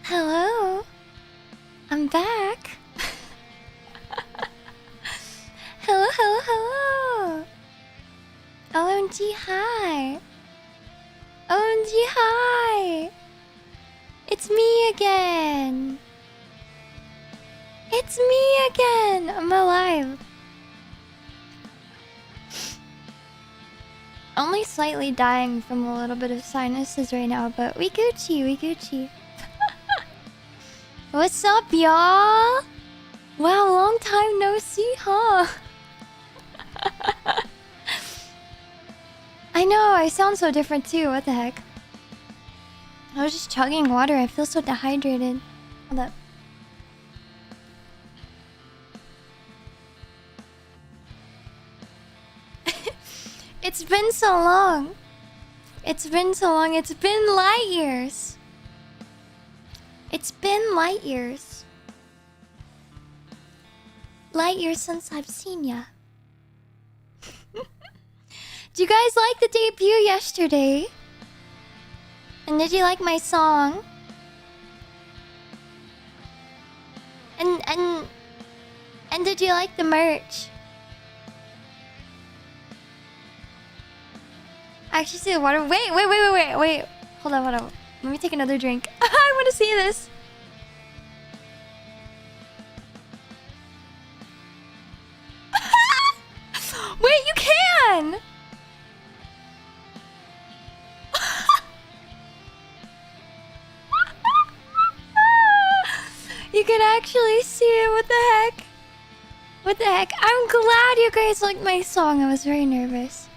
Hello, I'm back. Hello, hello, hello. OMG, hi. OMG, hi. It's me again. It's me again. I'm alive. Only slightly dying from a little bit of sinuses right now, but we Gucci, we Gucci. What's up, y'all? Wow, long time no see, huh? I know, I sound so different too, what the heck? I was just chugging water, I feel so dehydrated. Hold up. It's been so long. It's been so long, it's been light years. It's been light years. Light years since I've seen ya. Do you guys like the debut yesterday? And did you like my song? And did you like the merch? I actually see the water. Wait. Hold on. Let me take another drink. I want to see this. Wait, you can! You can actually see it. What the heck? What the heck? I'm glad you guys liked my song. I was very nervous.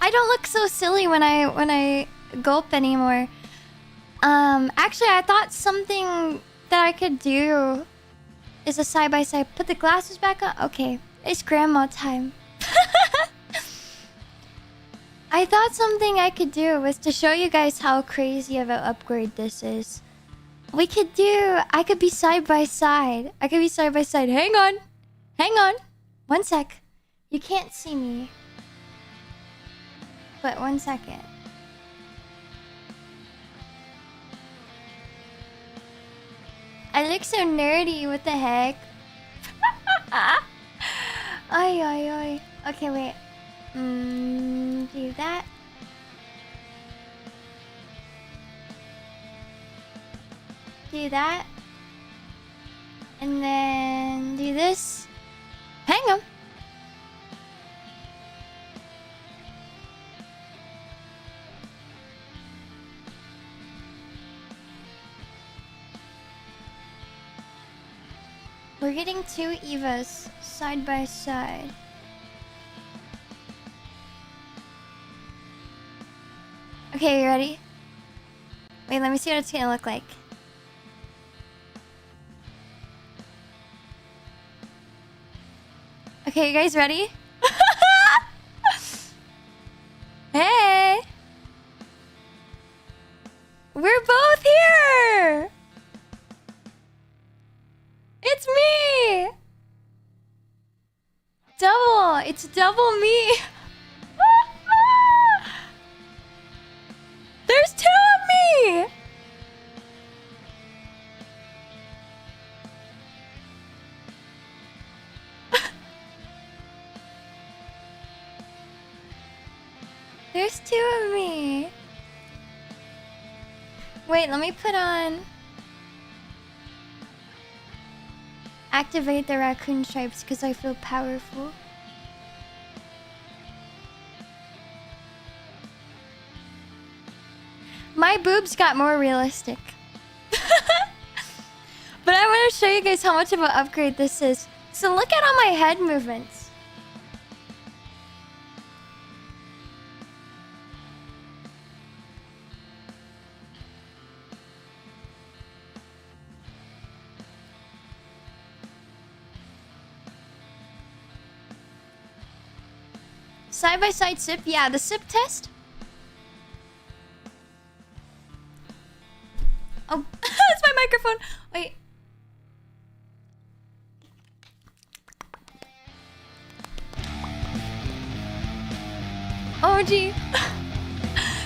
I don't look so silly when I gulp anymore. Actually, I thought something that I could do is a side by side. Put the glasses back on. Okay, it's grandma time. I thought something I could do was to show you guys how crazy of an upgrade this is. I could be side by side. Hang on. 1 sec. You can't see me. But 1 second. I look so nerdy, what the heck? Ay. Okay, wait. Do that. Do that. And then do this. Hang on. We're getting 2 Evas side by side. Okay, you ready? Wait, let me see what it's gonna look like. Okay, you guys ready? Hey! We're both here! It's me! It's double me! There's 2 of me! There's 2 of me. Wait, let me put on... Activate the raccoon stripes because I feel powerful. My boobs got more realistic. But I want to show you guys how much of an upgrade this is. So look at all my head movements. Side by side sip? Yeah, the sip test? Oh, it's my microphone. Wait. OMG.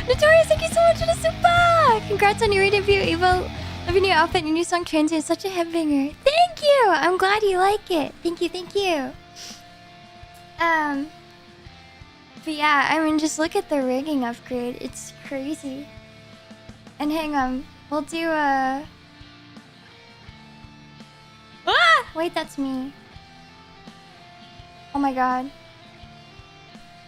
Notorious, thank you so much for the super! Congrats on your debut, Eva. Love your new outfit and your new song Transient. Such a headbanger. Thank you! I'm glad you like it. Thank you, thank you. But yeah, I mean, just look at the rigging upgrade. It's crazy. And hang on, we'll do a... Ah! Wait, that's me. Oh my god.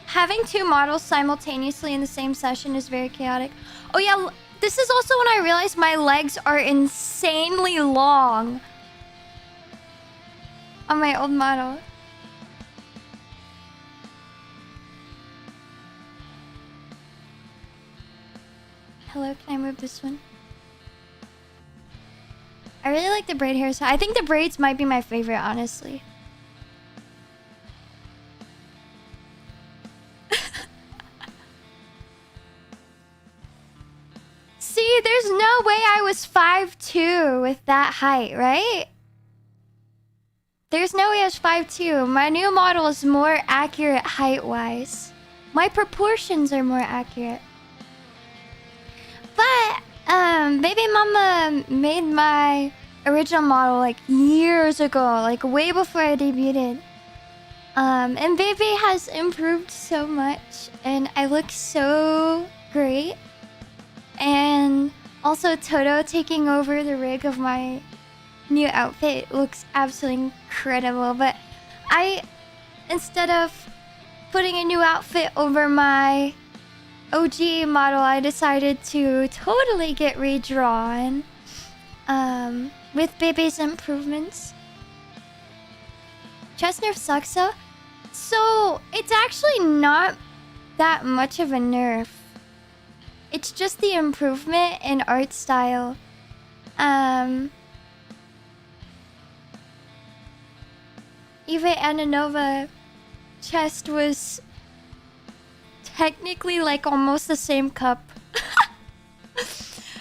Having two models simultaneously in the same session is very chaotic. Oh yeah, this is also when I realized my legs are insanely long on my old model. Hello, can I move this one? I really like the braid hairstyle. I think the braids might be my favorite, honestly. See, there's no way I was 5'2" with that height, right? There's no way I was 5'2". My new model is more accurate height-wise. My proportions are more accurate. But, Baby Mama made my original model like years ago, like way before I debuted. And Baby has improved so much, and I look so great. And also Toto taking over the rig of my new outfit looks absolutely incredible. But instead of putting a new outfit over my OG model, I decided to totally get redrawn with Baby's improvements. Chest nerf sucks though. So it's actually not that much of a nerf. It's just the improvement in art style. Even Ananova chest was technically like almost the same cup.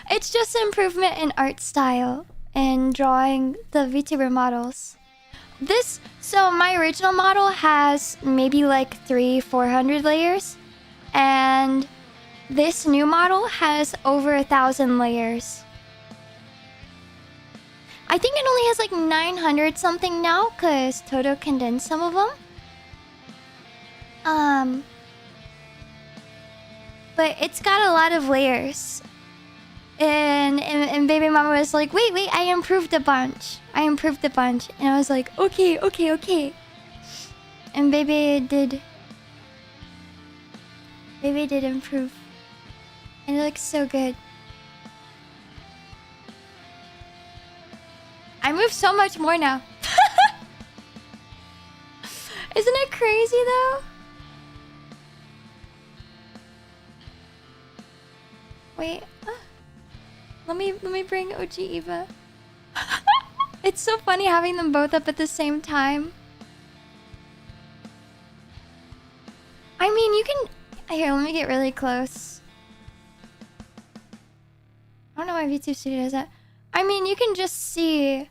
It's just improvement in art style and drawing the VTuber models. So my original model has maybe like 300-400 layers, and this new model has over 1,000 layers. I think it only has like 900 something now because Toto condensed some of them. But it's got a lot of layers. And Baby Mama was like, wait, I improved a bunch. And I was like, okay. And Baby did improve. And it looks so good. I move so much more now. Isn't it crazy though? Wait. Let me bring OG Eva. It's so funny having them both up at the same time. I mean, you can... Here, let me get really close. I don't know why VTube Studio does that. I mean, you can just see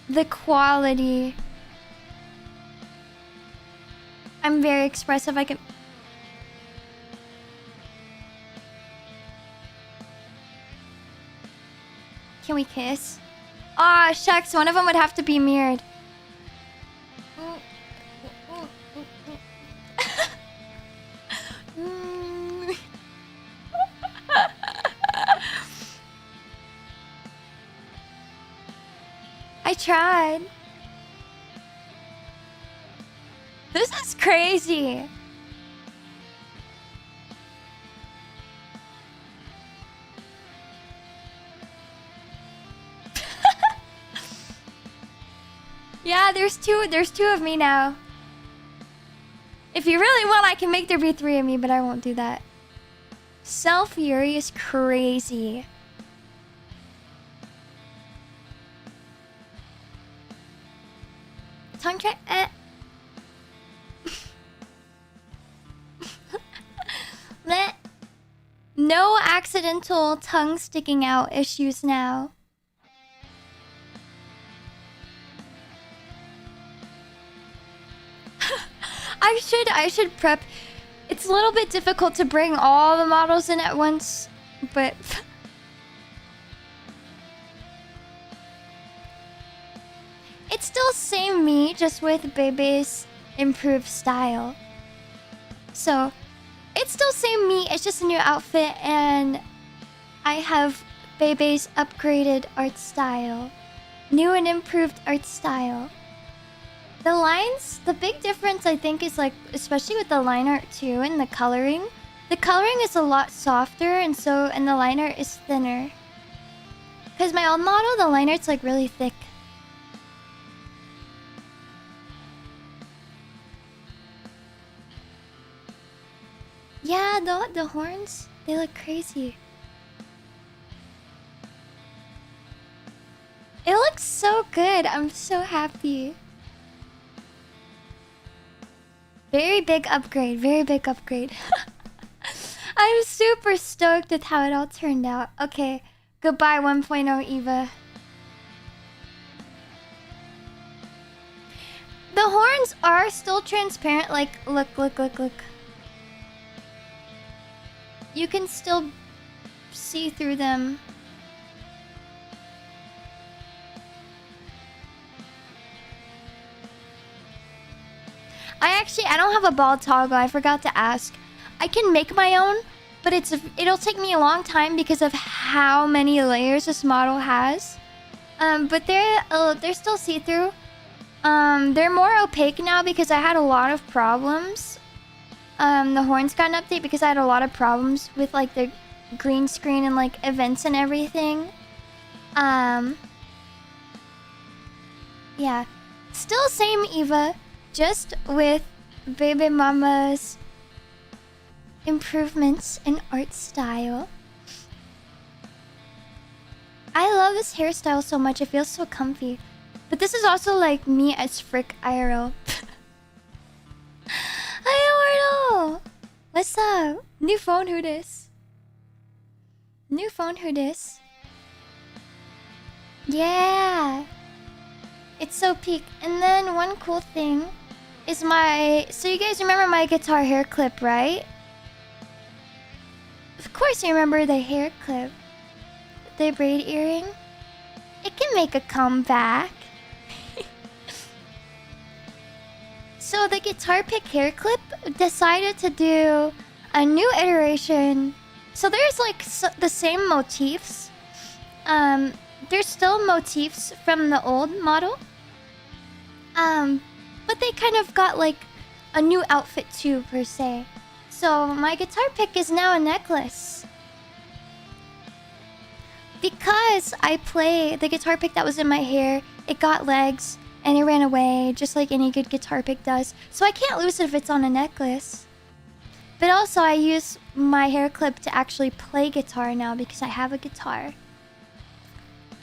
the quality. I'm very expressive. I can... Can we kiss? Aw, shucks. One of them would have to be mirrored. I tried. This is crazy. Yeah, there's two of me now. If you really want, I can make there be 3 of me, but I won't do that. Self Yuri is crazy. Tongue check. No accidental tongue sticking out issues now. I should prep. It's a little bit difficult to bring all the models in at once, but... It's still same me, just with Bebe's improved style. So, it's still same me, it's just a new outfit, and I have Bebe's upgraded art style. New and improved art style. The lines, the big difference I think is like, especially with the line art too and the coloring. The coloring is a lot softer and the line art is thinner. Cause my old model, the line art's like really thick. Yeah, the horns, they look crazy. It looks so good. I'm so happy. Very big upgrade. Very big upgrade. I'm super stoked with how it all turned out. Okay. Goodbye 1.0 Eva. The horns are still transparent. Like, look. You can still see through them. I don't have a ball toggle. I forgot to ask. I can make my own, but it'll take me a long time because of how many layers this model has. But they're still see-through. They're more opaque now because I had a lot of problems. The horns got an update because I had a lot of problems with like the green screen and like events and everything. Yeah. Still same Eva. Just with Baby Mama's improvements in art style. I love this hairstyle so much. It feels so comfy. But this is also like me as Frick IRL. Hi, Ordo! What's up? New phone, who dis? New phone, who dis? Yeah! It's so peak. And then one cool thing is so you guys remember my guitar hair clip, right? Of course you remember the hair clip. The braid earring. It can make a comeback. So the guitar pick hair clip decided to do a new iteration. So there's like the same motifs. There's still motifs from the old model. But they kind of got like a new outfit too, per se. So my guitar pick is now a necklace. Because I play the guitar pick that was in my hair, it got legs and it ran away, just like any good guitar pick does. So I can't lose it if it's on a necklace. But also I use my hair clip to actually play guitar now because I have a guitar.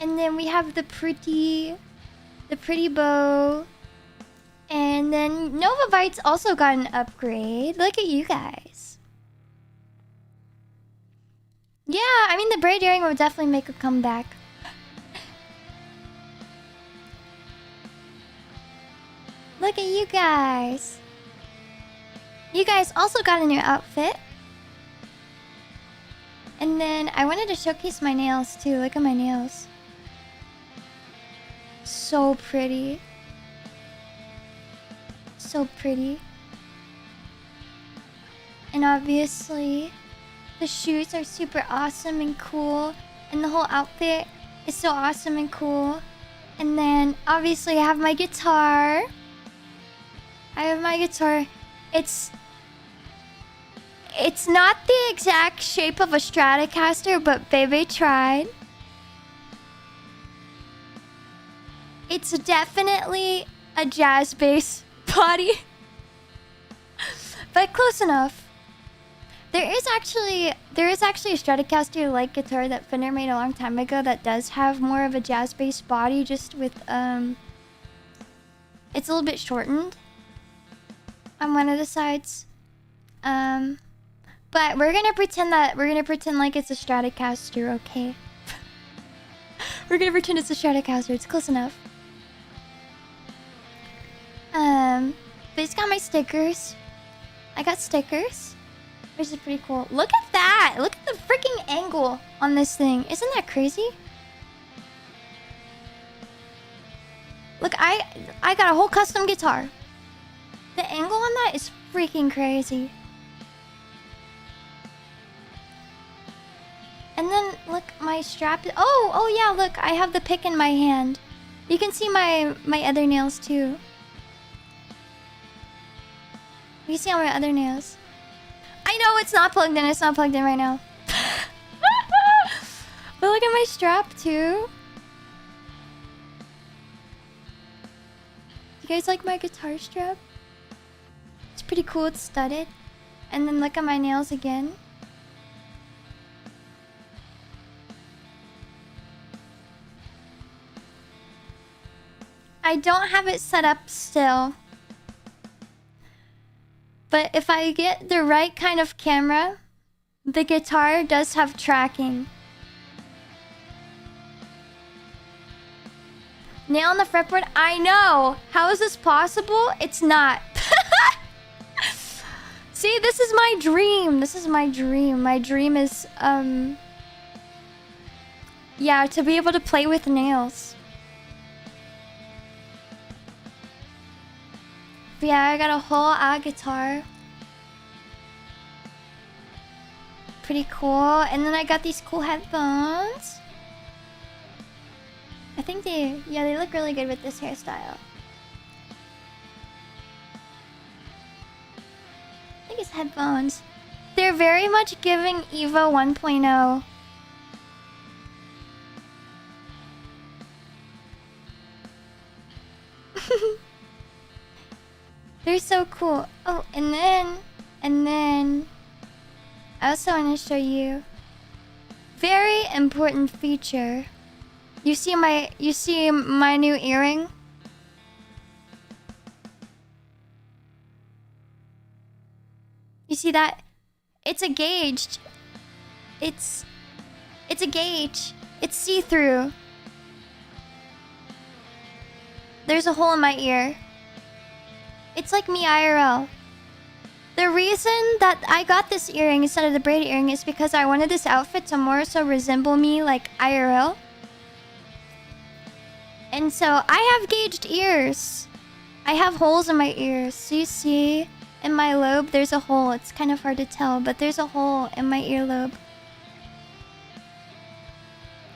And then we have the pretty bow. And then Nova Bytes also got an upgrade. Look at you guys. Yeah, I mean the braid earring will definitely make a comeback. Look at you guys. You guys also got a new outfit. And then I wanted to showcase my nails too. Look at my nails. So pretty. So pretty. And obviously the shoes are super awesome and cool, and the whole outfit is so awesome and cool. And then obviously I have my guitar. It's not the exact shape of a Stratocaster, but baby tried. It's definitely a jazz bass body. But close enough. There is actually a Stratocaster-like guitar that Fender made a long time ago that does have more of a jazz bass body, just with it's a little bit shortened on one of the sides. But we're gonna pretend like it's a Stratocaster, okay? We're gonna pretend it's a Stratocaster. It's close enough. But it's got my stickers. I got stickers, which is pretty cool. Look at that! Look at the freaking angle on this thing. Isn't that crazy? Look, I got a whole custom guitar. The angle on that is freaking crazy. And then look, my strap. Oh yeah, look, I have the pick in my hand. You can see my other nails too. You can see all my other nails. I know it's not plugged in. It's not plugged in right now. But look at my strap too. You guys like my guitar strap? It's pretty cool. It's studded. And then look at my nails again. I don't have it set up still. But if I get the right kind of camera, the guitar does have tracking. Nail on the fretboard? I know! How is this possible? It's not. See, this is my dream. This is my dream. My dream is, yeah, to be able to play with nails. But yeah, I got a whole guitar. Pretty cool. And then I got these cool headphones. I think they look really good with this hairstyle. I think it's headphones. They're very much giving Evo 1.0. They're so cool. Oh, and then I also want to show you very important feature. You see my new earring? You see that? It's a gauge. It's a gauge. It's see-through. There's a hole in my ear. It's like me IRL. The reason that I got this earring instead of the braided earring is because I wanted this outfit to more so resemble me like IRL. And so I have gauged ears. I have holes in my ears. So you see in my lobe there's a hole. It's kind of hard to tell, but there's a hole in my earlobe.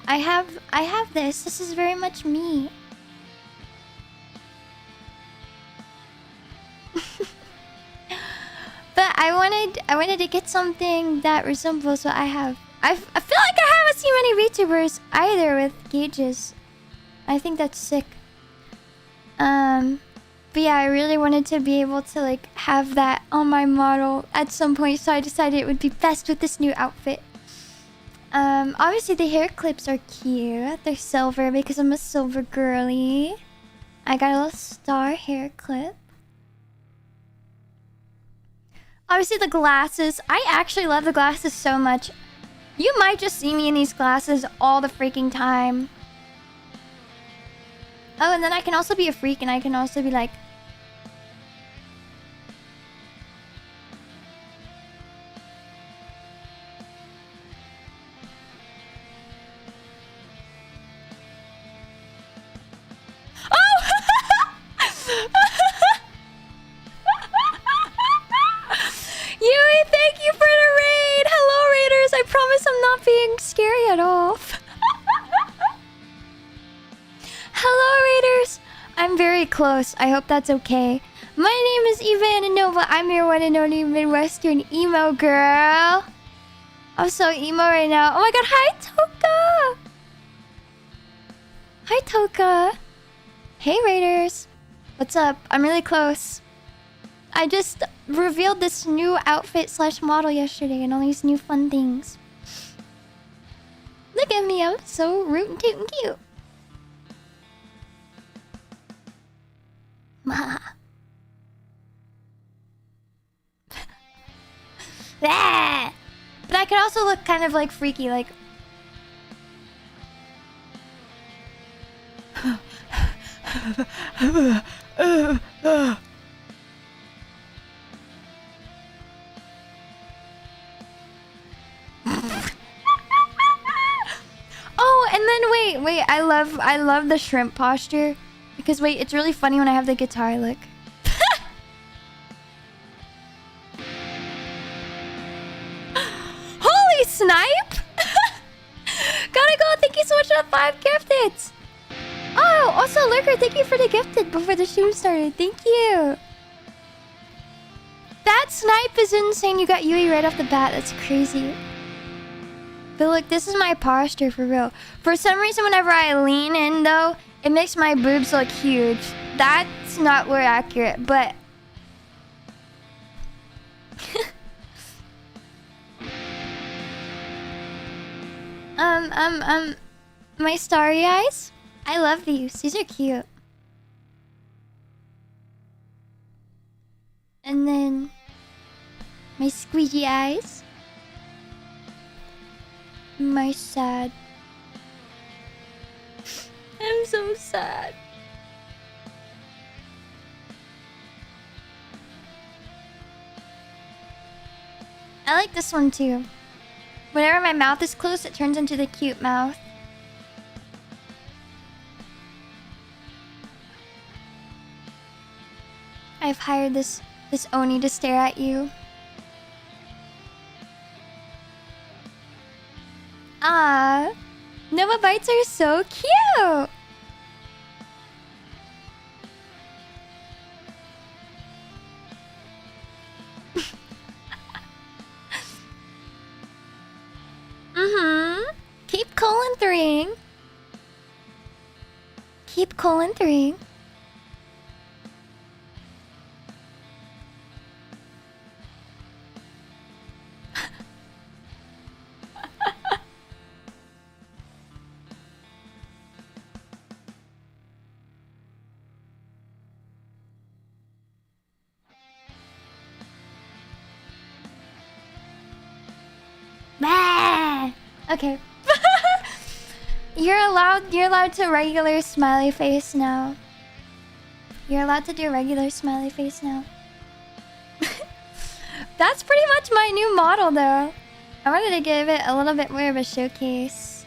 I have this. This is very much me. But I wanted to get something that resembles what I have. I feel like I haven't seen many VTubers either with gauges. I think that's sick. But yeah, I really wanted to be able to like have that on my model at some point, so I decided it would be best with this new outfit. Obviously the hair clips are cute. They're silver because I'm a silver girly. I got a little star hair clip. Obviously the glasses. I actually love the glasses so much. You might just see me in these glasses all the freaking time. Oh, and then I can also be a freak and I can also be like... Yui, thank you for the raid! Hello, raiders! I promise I'm not being scary at all. Hello, raiders! I'm very close. I hope that's okay. My name is Eva Ananova. I'm your one and only Midwestern emo girl. I'm so emo right now. Oh my god, hi, Toka! Hi, Toka. Hey, raiders. What's up? I'm really close. I just revealed this new outfit slash model yesterday and all these new fun things. Look at me, I'm so rootin' tootin' cute. Ah! But I could also look kind of like freaky, like... Wait, I love the shrimp posture. Because wait, it's really funny when I have the guitar lick. Holy snipe! Gotta go, thank you so much for the 5 gifted! Oh, also Lurker, thank you for the gifted before the stream started. Thank you. That snipe is insane. You got Yui right off the bat. That's crazy. But look, this is my posture for real. For some reason, whenever I lean in though, it makes my boobs look huge. That's not where accurate, but... my starry eyes? I love these. These are cute. And then... my squeegee eyes. My sad. I'm so sad. I like this one too. Whenever my mouth is closed, it turns into the cute mouth. I've hired this Oni to stare at you. Ah, Nova bites are so cute. Keep colon-threeing. Keep colon-threeing. Okay. You're allowed to regular smiley face now. You're allowed to do regular smiley face now. That's pretty much my new model though. I wanted to give it a little bit more of a showcase.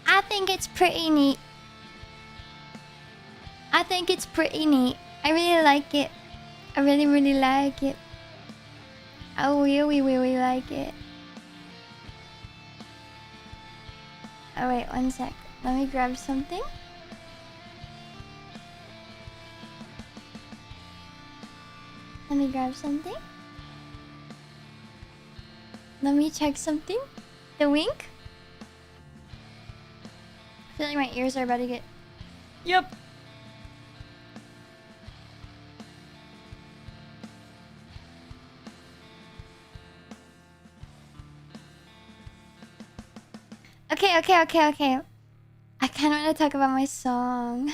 I think it's pretty neat. I think it's pretty neat. I really like it. I really, really like it. I really, really like it. Oh wait, one sec. Let me grab something. Let me grab something. Let me check something. The wink? I feel like my ears are about to get... Yep. Okay. I kind of want to talk about my song.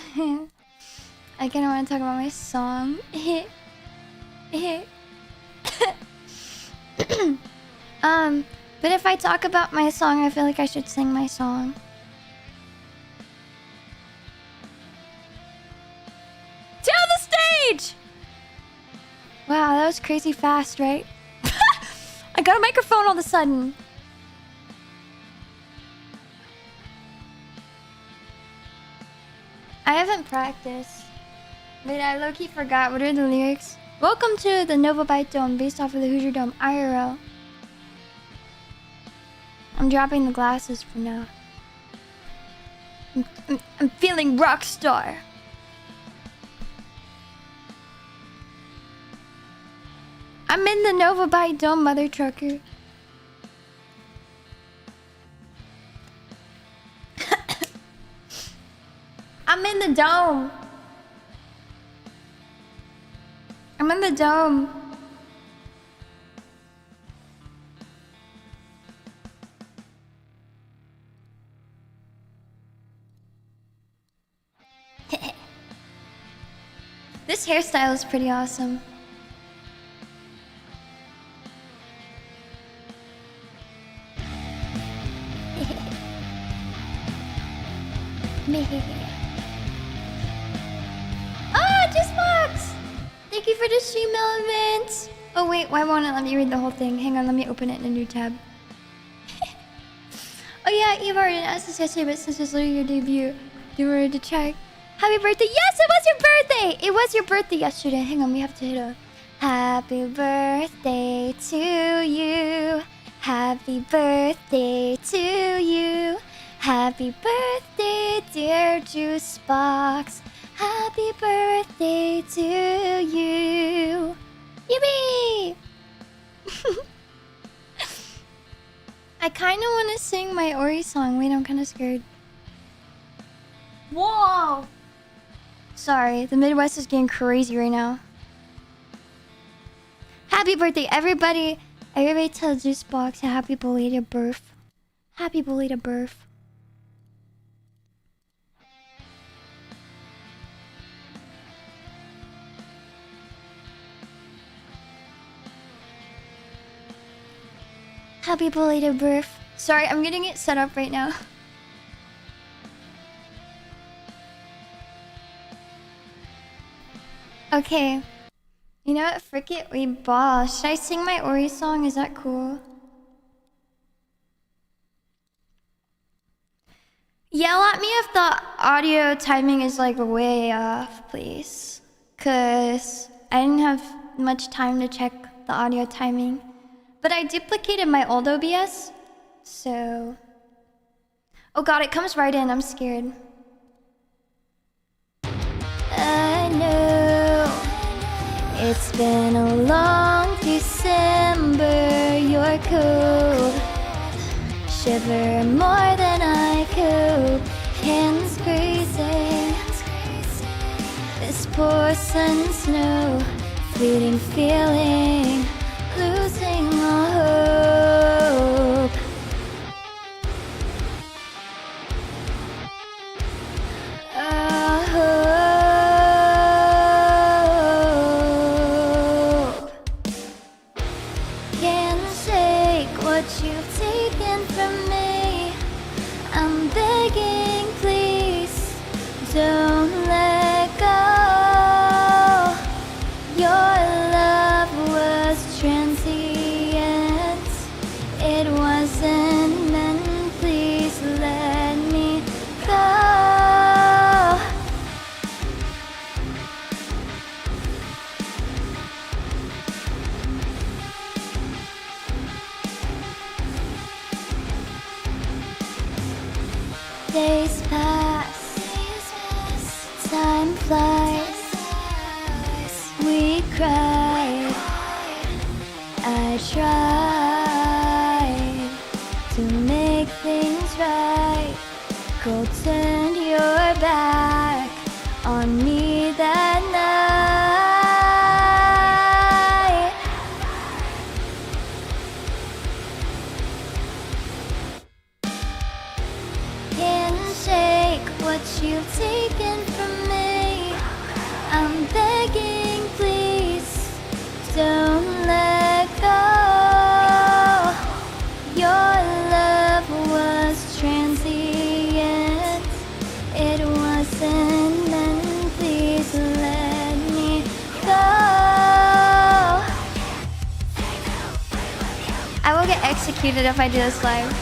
I kind of want to talk about my song. But if I talk about my song, I feel like I should sing my song. To the stage! Wow, that was crazy fast, right? I got a microphone all of a sudden. I haven't practiced. Wait, I low-key forgot. What are the lyrics? Welcome to the Nova Bite Dome, based off of the Hoosier Dome, IRL. I'm dropping the glasses for now. I'm feeling rock star. I'm in the Nova Bite Dome, mother trucker. I'm in the dome. I'm in the dome. This hairstyle is pretty awesome. Thank you for the stream elements. Oh wait, why won't it let me read the whole thing? Hang on, let me open it in a new tab. Oh yeah, Eva already asked us yesterday, but since it's literally your debut, you were to check. Happy birthday! Yes, it was your birthday! It was your birthday yesterday. Hang on, we have to hit a happy birthday to you. Happy birthday to you. Happy birthday, dear Juice Box. Happy birthday to you. Yippee! I kind of want to sing my Ori song. Wait, I'm kind of scared. Whoa! Sorry, the Midwest is getting crazy right now. Happy birthday, everybody! Everybody tell Juicebox a happy belated birth. Happy belated birth. Happy belated birth. Sorry, I'm getting it set up right now. Okay. You know what? Frick it, we ball. Should I sing my Ori song? Is that cool? Yell at me if the audio timing is like way off, please. Cause I didn't have much time to check the audio timing. But I duplicated my old OBS, so... Oh god, it comes right in, I'm scared. I know it's been a long December, you're cold. Shiver more than I could, hands grazing. This poor sun snow, fleeting feeling, losing all hope. Can't shake what you've taken from me. I'm begging, please, don't let go. Your love was transient. It wasn't meant, please let me go. Days pass, time flies. We cried, I tried to make things right. Cold turned your back on me that night. Can't shake what you've taken from me. I'm begging, please, don't let go. Your love was transient. It wasn't meant, please let me go. I will get executed if I do this live.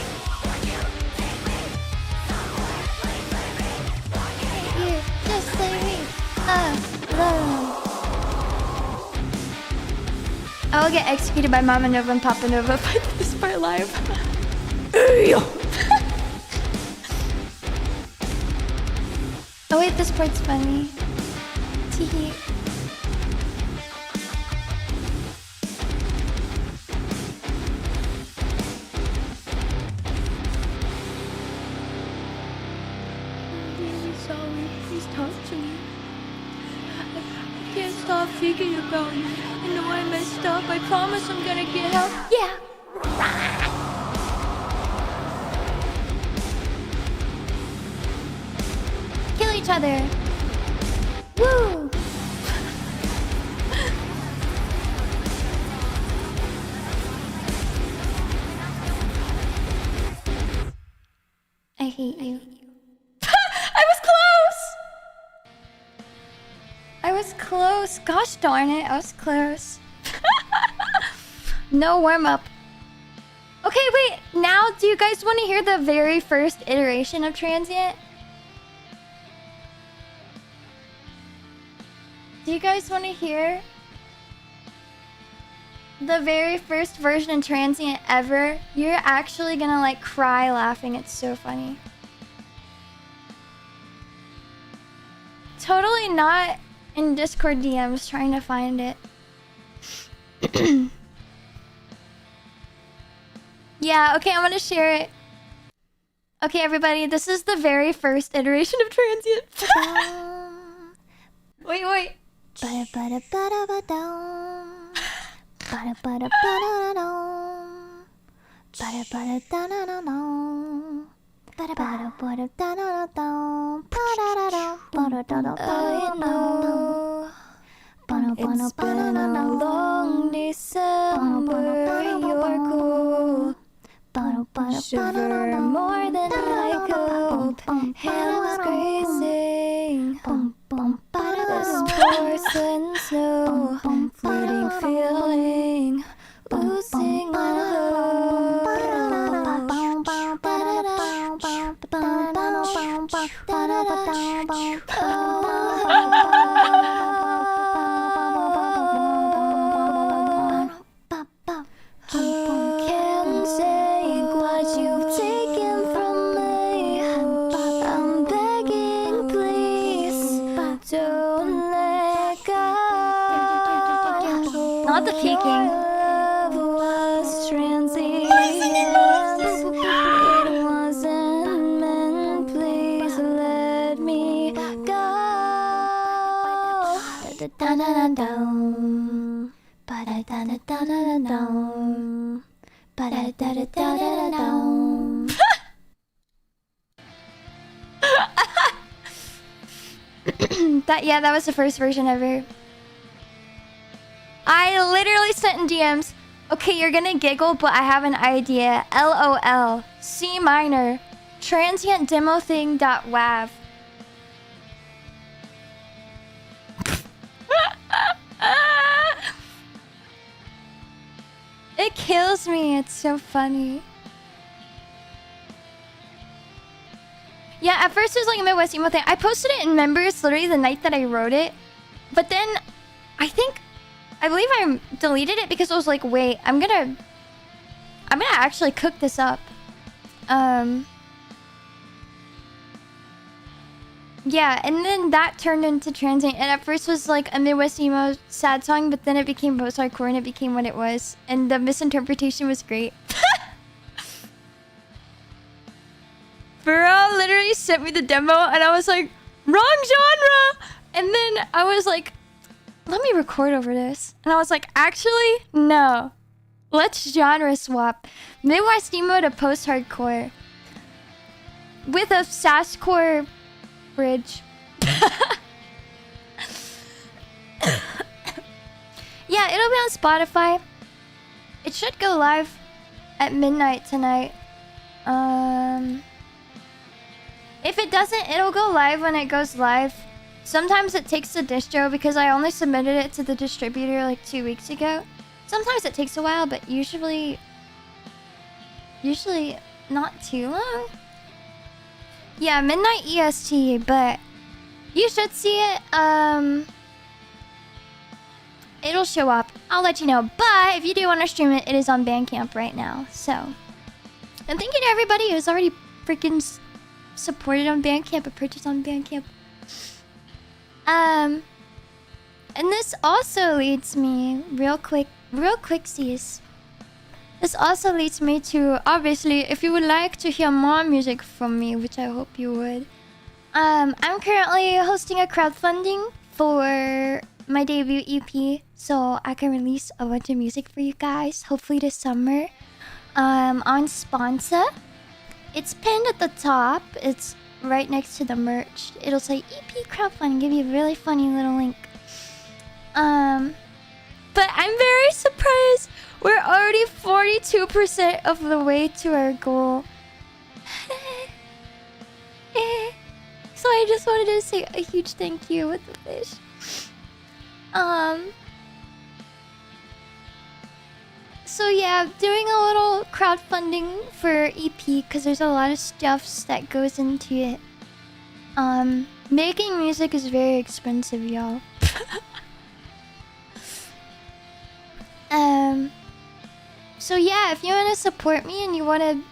You just say me alone. I will get executed by Mama Nova and Papa Nova if I do this part live. Oh wait, this part's funny. Teehee. Sorry, please talk to me. I can't stop thinking about you. I know I messed up. I promise I'm gonna get help. Yeah. Kill each other. Woo. I hate you. I was close! I was close. Gosh darn it, I was close. No warm up. Okay. Okay, wait. Now, do you guys want to hear the very first iteration of Transient? Do you guys want to hear the very first version of Transient ever? You're actually gonna like cry laughing. It's so funny. Totally not in Discord DMs trying to find it. Yeah, okay, I'm gonna share it. Okay, everybody, this is the very first iteration of Transient. Wait. It's been a long December, you're cool. Shiver more than I cope. Hands grazing. This porcelain snow. Fleeting feeling. Losing all can't take what you've taken from me. I'm begging, please, don't let go. Not the peeking. Love was transient. It wasn't meant. Please let me go. That was the first version ever. I literally sent in DMs. Okay, you're gonna giggle, but I have an idea. LOL. C minor. Transient demo thing .wav. It kills me. It's so funny. Yeah, at first it was like a Midwest emo thing. I posted it in members literally the night that I wrote it. But then I believe I deleted it because I was like, wait, I'm gonna actually cook this up. Yeah, and then that turned into Transient. And at first was like a Midwest emo sad song, but then it became post-hardcore and it became what it was. And the misinterpretation was great. Bro literally sent me the demo and I was like, wrong genre! And then I was like, let me record over this. And I was like, actually, no. Let's genre swap. Midwest emo to post-hardcore. With a sasscore bridge. Yeah, it'll be on Spotify. It should go live at midnight tonight. If it doesn't, it'll go live when it goes live. Sometimes it takes the distro because I only submitted it to the distributor like 2 weeks ago. Sometimes it takes a while, but usually not too long. Yeah, midnight EST, but you should see it. It'll show up. I'll let you know. But if you do want to stream it, it is on Bandcamp right now. So, and thank you to everybody who's already freaking supported on Bandcamp or purchased on Bandcamp. And this also leads me real quicksies. This also leads me to, obviously, if you would like to hear more music from me, which I hope you would, I'm currently hosting a crowdfunding for my debut EP, so I can release a bunch of music for you guys, hopefully this summer, on Sponsor. It's pinned at the top. It's right next to the merch. It'll say EP crowdfunding, give you a really funny little link. But I'm very surprised. We're already 42% of the way to our goal. So I just wanted to say a huge thank you with the fish. So yeah, doing a little crowdfunding for EP because there's a lot of stuff that goes into it. Making music is very expensive, y'all. So yeah, if you want to support me and you want to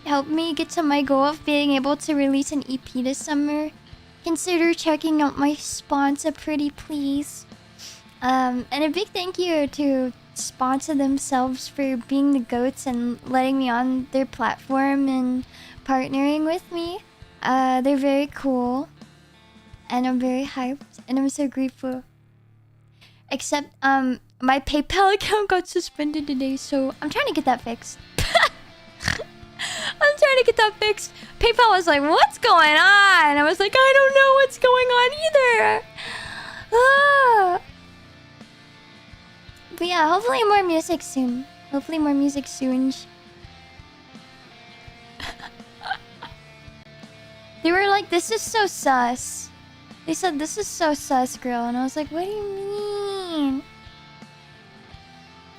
help me get to my goal of being able to release an EP this summer, consider checking out my sponsor, pretty please. And a big thank you to Sponsor themselves for being the goats and letting me on their platform and partnering with me. They're very cool, and I'm very hyped, and I'm so grateful. Except, my PayPal account got suspended today, so I'm trying to get that fixed. I'm trying to get that fixed. PayPal was like, what's going on? I was like, I don't know what's going on either. But yeah, hopefully more music soon. Hopefully more music soon. They were like, this is so sus. They said, this is so sus, girl. And I was like, what do you mean?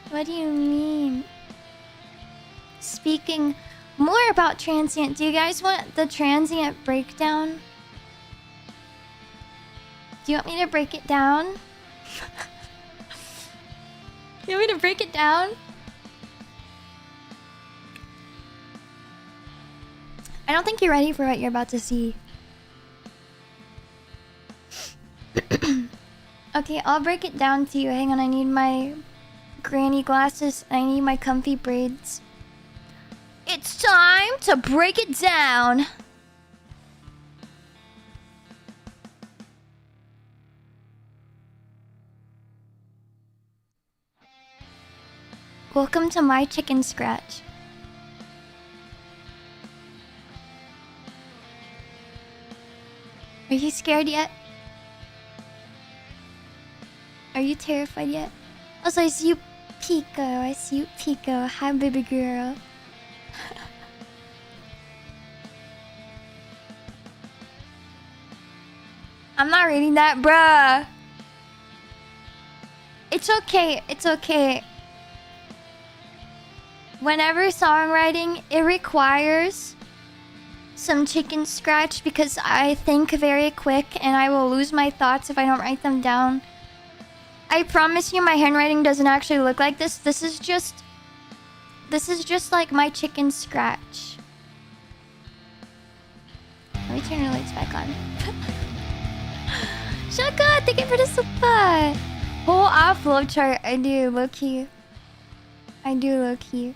What do you mean? Speaking more about transient, do you guys want the transient breakdown? Do you want me to break it down? You want me to break it down? I don't think you're ready for what you're about to see. Okay, I'll break it down to you. Hang on, I need my granny glasses. I need my comfy braids. It's time to break it down. Welcome to my chicken scratch. Are you scared yet? Are you terrified yet? Also, I see you, Pico. I see you, Pico. Hi, baby girl. I'm not reading that, bruh. It's okay. It's okay. Whenever songwriting, it requires some chicken scratch because I think very quick and I will lose my thoughts if I don't write them down. I promise you my handwriting doesn't actually look like this. This is just like my chicken scratch. Let me turn the lights back on. Shaka, thank you for the support. Whole off flowchart. I do, low-key. I do, low-key.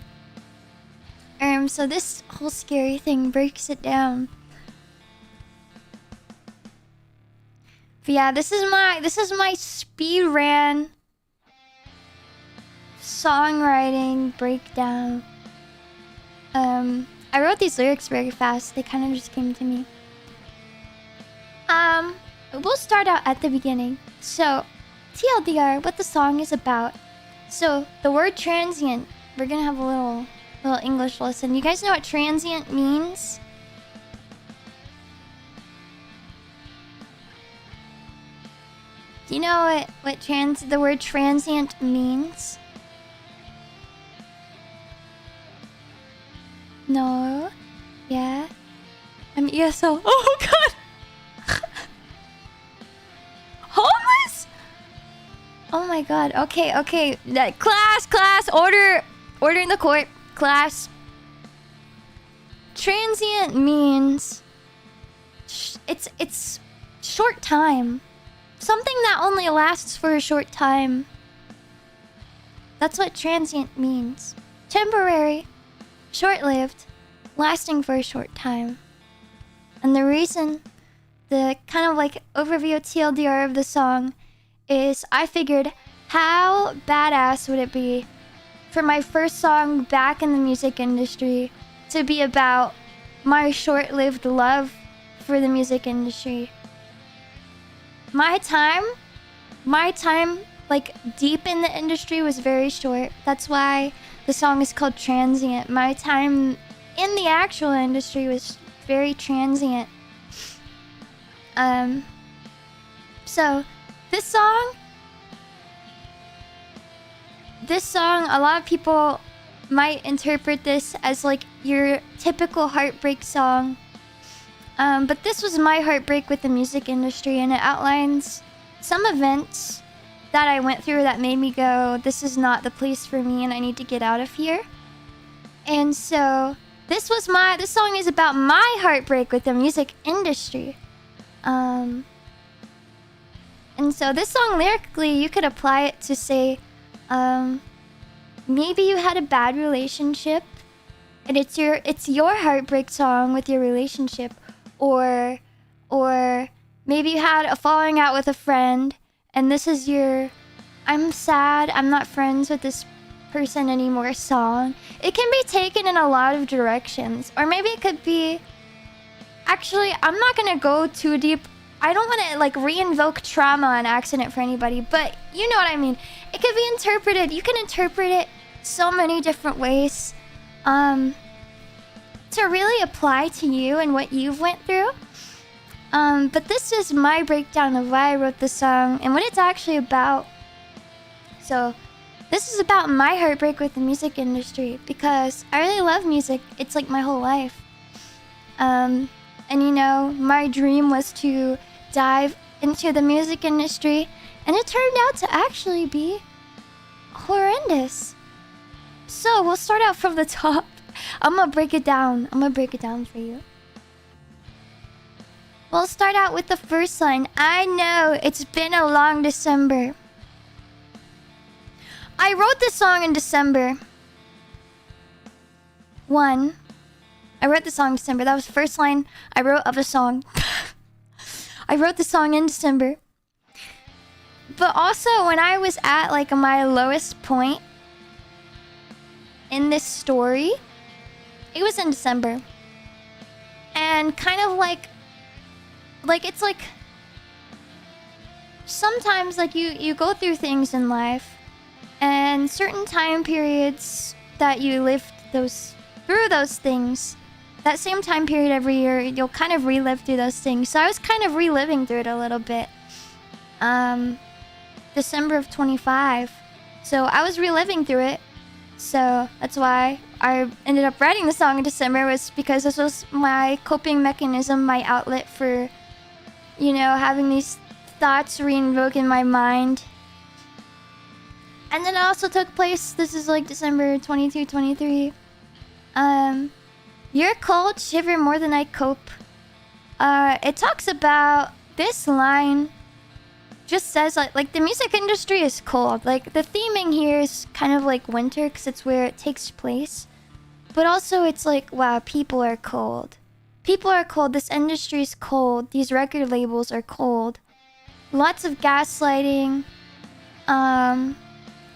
So this whole scary thing breaks it down. But yeah, this is my speed ran songwriting breakdown. I wrote these lyrics very fast. They kind of just came to me. We'll start out at the beginning. So, TLDR, what the song is about. So, the word transient, we're gonna have a little English lesson. You guys know what transient means? Do you know what the word transient means? No? Yeah? I'm ESL. Oh god! Homeless? Oh my god. Okay. Class, order in the court. Class. Transient means it's short time. Something that only lasts for a short time. That's what transient means. Temporary, short-lived, lasting for a short time. And the reason, the kind of like overview TLDR of the song is I figured how badass would it be for my first song back in the music industry to be about my short-lived love for the music industry. My time like deep in the industry was very short. That's why the song is called Transient. My time in the actual industry was very transient. So this song this song, a lot of people might interpret this as like your typical heartbreak song. But this was my heartbreak with the music industry, and it outlines some events that I went through that made me go, this is not the place for me and I need to get out of here. And so this song is about my heartbreak with the music industry. And so this song, lyrically, you could apply it to say, maybe you had a bad relationship and it's your heartbreak song with your relationship, or maybe you had a falling out with a friend and this is your I'm sad, I'm not friends with this person anymore song. It can be taken in a lot of directions. Or maybe it could be, actually, I'm not gonna go too deep. I don't want to like re-invoke trauma on accident for anybody, but you know what I mean. It could be interpreted, you can interpret it so many different ways to really apply to you and what you've went through. But this is my breakdown of why I wrote the song and what it's actually about. So this is about my heartbreak with the music industry because I really love music. It's like my whole life. And you know, my dream was to dive into the music industry, and it turned out to actually be horrendous. So we'll start out from the top. I'm gonna break it down for you. We'll start out with the first line. I know it's been a long December. I wrote this song in December. I wrote the song in December. That was the first line I wrote of a song. I wrote the song in December. But also when I was at like my lowest point in this story, it was in December. And kind of like it's like sometimes like you go through things in life, and certain time periods that you live through those things, that same time period every year, you'll kind of relive through those things. So I was kind of reliving through it a little bit. December of 25. So I was reliving through it. So that's why I ended up writing the song in December, was because this was my coping mechanism, my outlet for, you know, having these thoughts re-invoke in my mind. And then it also took place, this is like December 22, 23. You're cold, shiver more than I cope. It talks about, this line just says like the music industry is cold. Like the theming here is kind of like winter because it's where it takes place. But also it's like, wow, people are cold. People are cold, this industry is cold, these record labels are cold. Lots of gaslighting.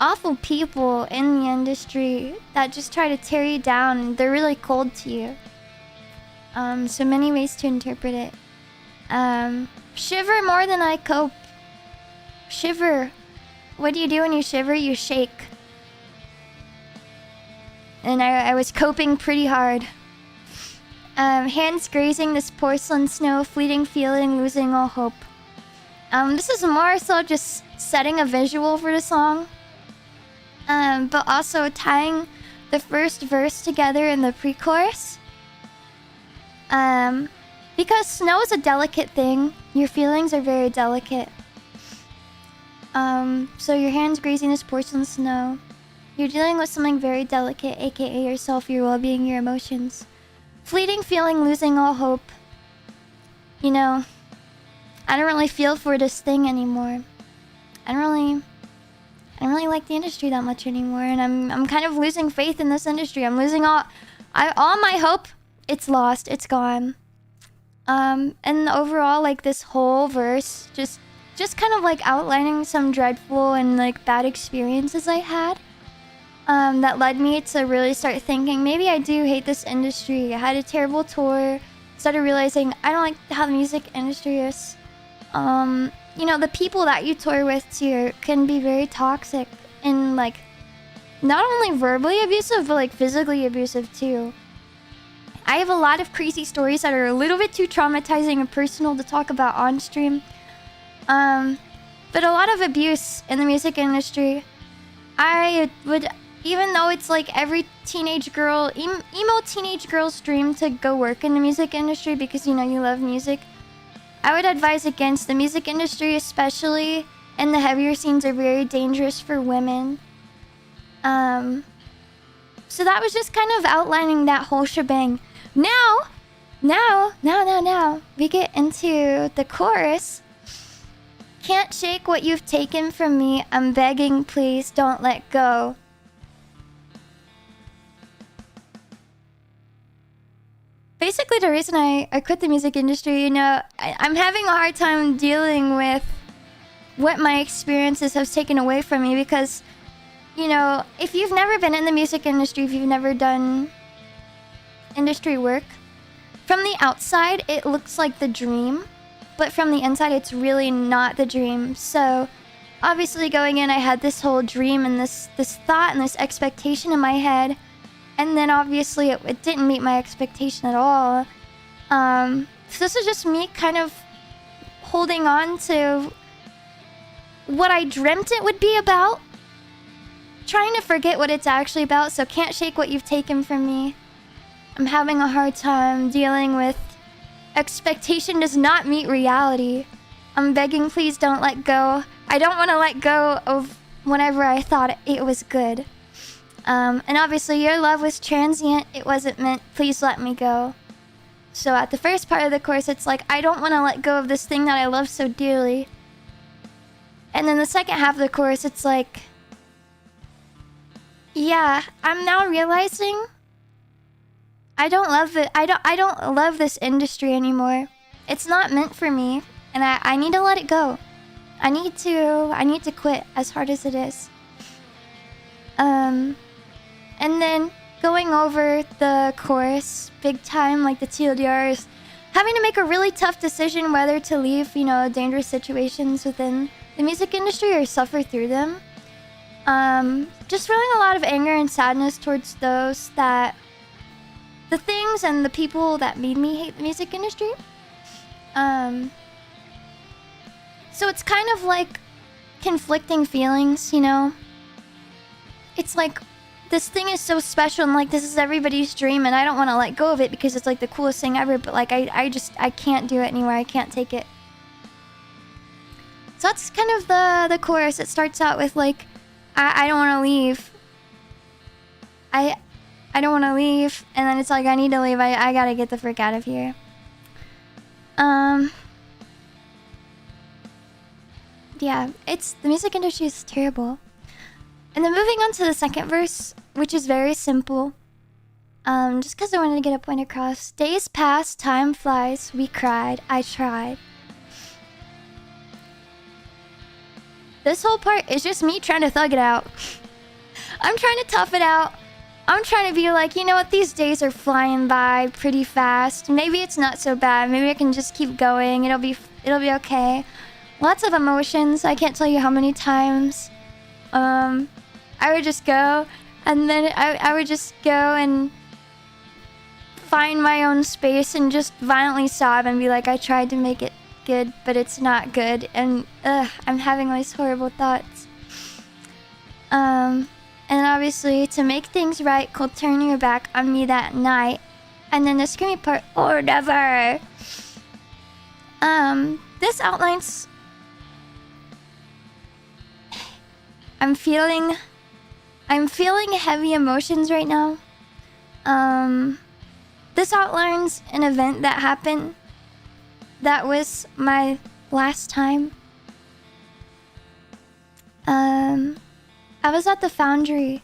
Awful people in the industry that just try to tear you down, and they're really cold to you. So many ways to interpret it. Shiver more than I cope. Shiver. What do you do when you shiver? You shake. And I was coping pretty hard. Hands grazing this porcelain snow, fleeting feeling, losing all hope. This is more so just setting a visual for the song. But also tying the first verse together in the pre-chorus. Because snow is a delicate thing. Your feelings are very delicate. So your hands grazing this porcelain snow. You're dealing with something very delicate, aka yourself, your well-being, your emotions. Fleeting feeling, losing all hope. You know, I don't really feel for this thing anymore. I don't really like the industry that much anymore, and I'm kind of losing faith in this industry. I'm losing all my hope. It's lost. It's gone. And overall, like this whole verse, just kind of like outlining some dreadful and like bad experiences I had. That led me to really start thinking, maybe I do hate this industry. I had a terrible tour. Started realizing I don't like how the music industry is. You know, the people that you tour with too can be very toxic and like not only verbally abusive but like physically abusive too. I have a lot of crazy stories that are a little bit too traumatizing and personal to talk about on stream. But a lot of abuse in the music industry. I would, even though it's like every teenage girl, emo teenage girl's dream to go work in the music industry because, you know, you love music, I would advise against the music industry, especially, and the heavier scenes are very dangerous for women. So that was just kind of outlining that whole shebang. Now, we get into the chorus. Can't shake what you've taken from me. I'm begging, please don't let go. Basically, the reason I quit the music industry, you know, I'm having a hard time dealing with what my experiences have taken away from me because, you know, if you've never been in the music industry, if you've never done industry work, from the outside, it looks like the dream, but from the inside, it's really not the dream. So, obviously, going in, I had this whole dream and this thought and this expectation in my head, and then obviously, it didn't meet my expectation at all. So this is just me kind of holding on to what I dreamt it would be about, trying to forget what it's actually about. So can't shake what you've taken from me. I'm having a hard time dealing with expectation does not meet reality. I'm begging, please don't let go. I don't want to let go of whenever I thought it was good. And obviously your love was transient. It wasn't meant. Please let me go. So at the first part of the chorus, it's like, I don't want to let go of this thing that I love so dearly. And then the second half of the chorus, it's like, yeah, I'm now realizing I don't love it. I don't love this industry anymore. It's not meant for me, and I need to let it go. I need to quit as hard as it is. And then going over the chorus big time, like the TLDRs, having to make a really tough decision whether to leave, you know, dangerous situations within the music industry or suffer through them. Just feeling a lot of anger and sadness towards those that, the things and the people that made me hate the music industry. So it's kind of like conflicting feelings, you know? It's like, this thing is so special and like this is everybody's dream and I don't want to let go of it because it's like the coolest thing ever, but like I can't do it anymore. I can't take it. So that's kind of the chorus. It starts out with like, I don't want to leave. I don't want to leave. And then it's like, I need to leave. I gotta get the frick out of here. Yeah, the music industry is terrible. And then moving on to the second verse, which is very simple. Just because I wanted to get a point across. Days pass, time flies, we cried, I tried. This whole part is just me trying to thug it out. I'm trying to tough it out. I'm trying to be like, you know what, these days are flying by pretty fast. Maybe it's not so bad. Maybe I can just keep going. It'll be okay. Lots of emotions. I can't tell you how many times. I would just go, and then I would just go and find my own space and just violently sob and be like, I tried to make it good, but it's not good, and I'm having all these horrible thoughts. And obviously, to make things right, could turn your back on me that night. And then the screamy part, or never. This outlines... I'm feeling heavy emotions right now. This outlines an event that happened. That was my last time. I was at the Foundry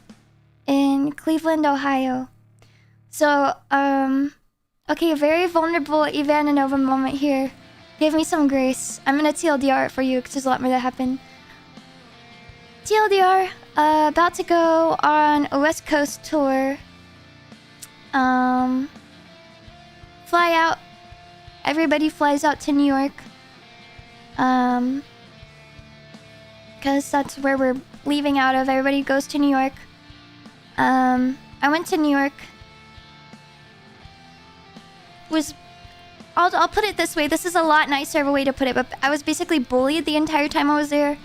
in Cleveland, Ohio. So, okay, a very vulnerable Ananova moment here. Give me some grace. I'm gonna TLDR it for you because there's a lot more that happened. TLDR, about to go on a West Coast tour. Fly out. Everybody flies out to New York. Because that's where we're leaving out of. Everybody goes to New York. I went to New York. I'll put it this way. This is a lot nicer of a way to put it, but I was basically bullied the entire time I was there.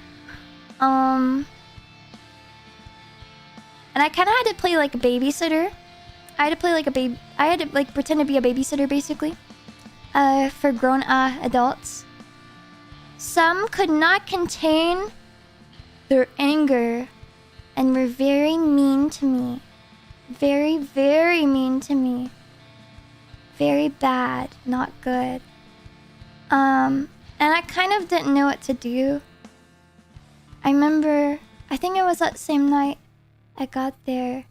And I kind of had to play like a babysitter. I had to play like a baby. I had to like pretend to be a babysitter basically, for grown adults. Some could not contain their anger and were very mean to me. Very, very mean to me. Very bad, not good. And I kind of didn't know what to do. I remember, I think it was that same night I got there.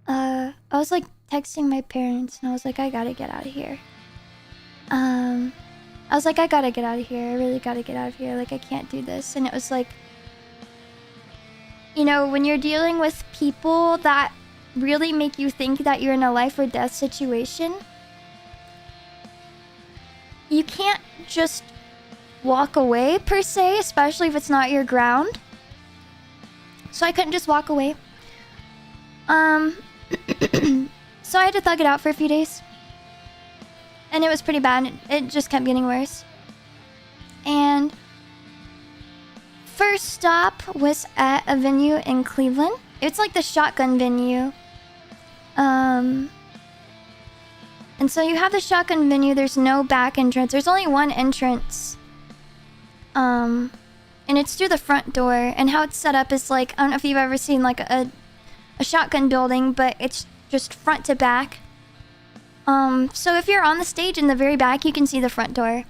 I was like texting my parents and I was like, I gotta get out of here. I was like, I gotta get out of here. I really gotta get out of here. Like, I can't do this. And it was like, you know, when you're dealing with people that really make you think that you're in a life or death situation, you can't just walk away per se, especially if it's not your ground. So I couldn't just walk away. So I had to thug it out for a few days. And it was pretty bad. It just kept getting worse. And first stop was at a venue in Cleveland. It's like the shotgun venue. And so you have the shotgun venue. There's no back entrance. There's only one entrance. And it's through the front door. And how it's set up is like, I don't know if you've ever seen like a shotgun building, but it's just front to back. So if you're on the stage in the very back, you can see the front door.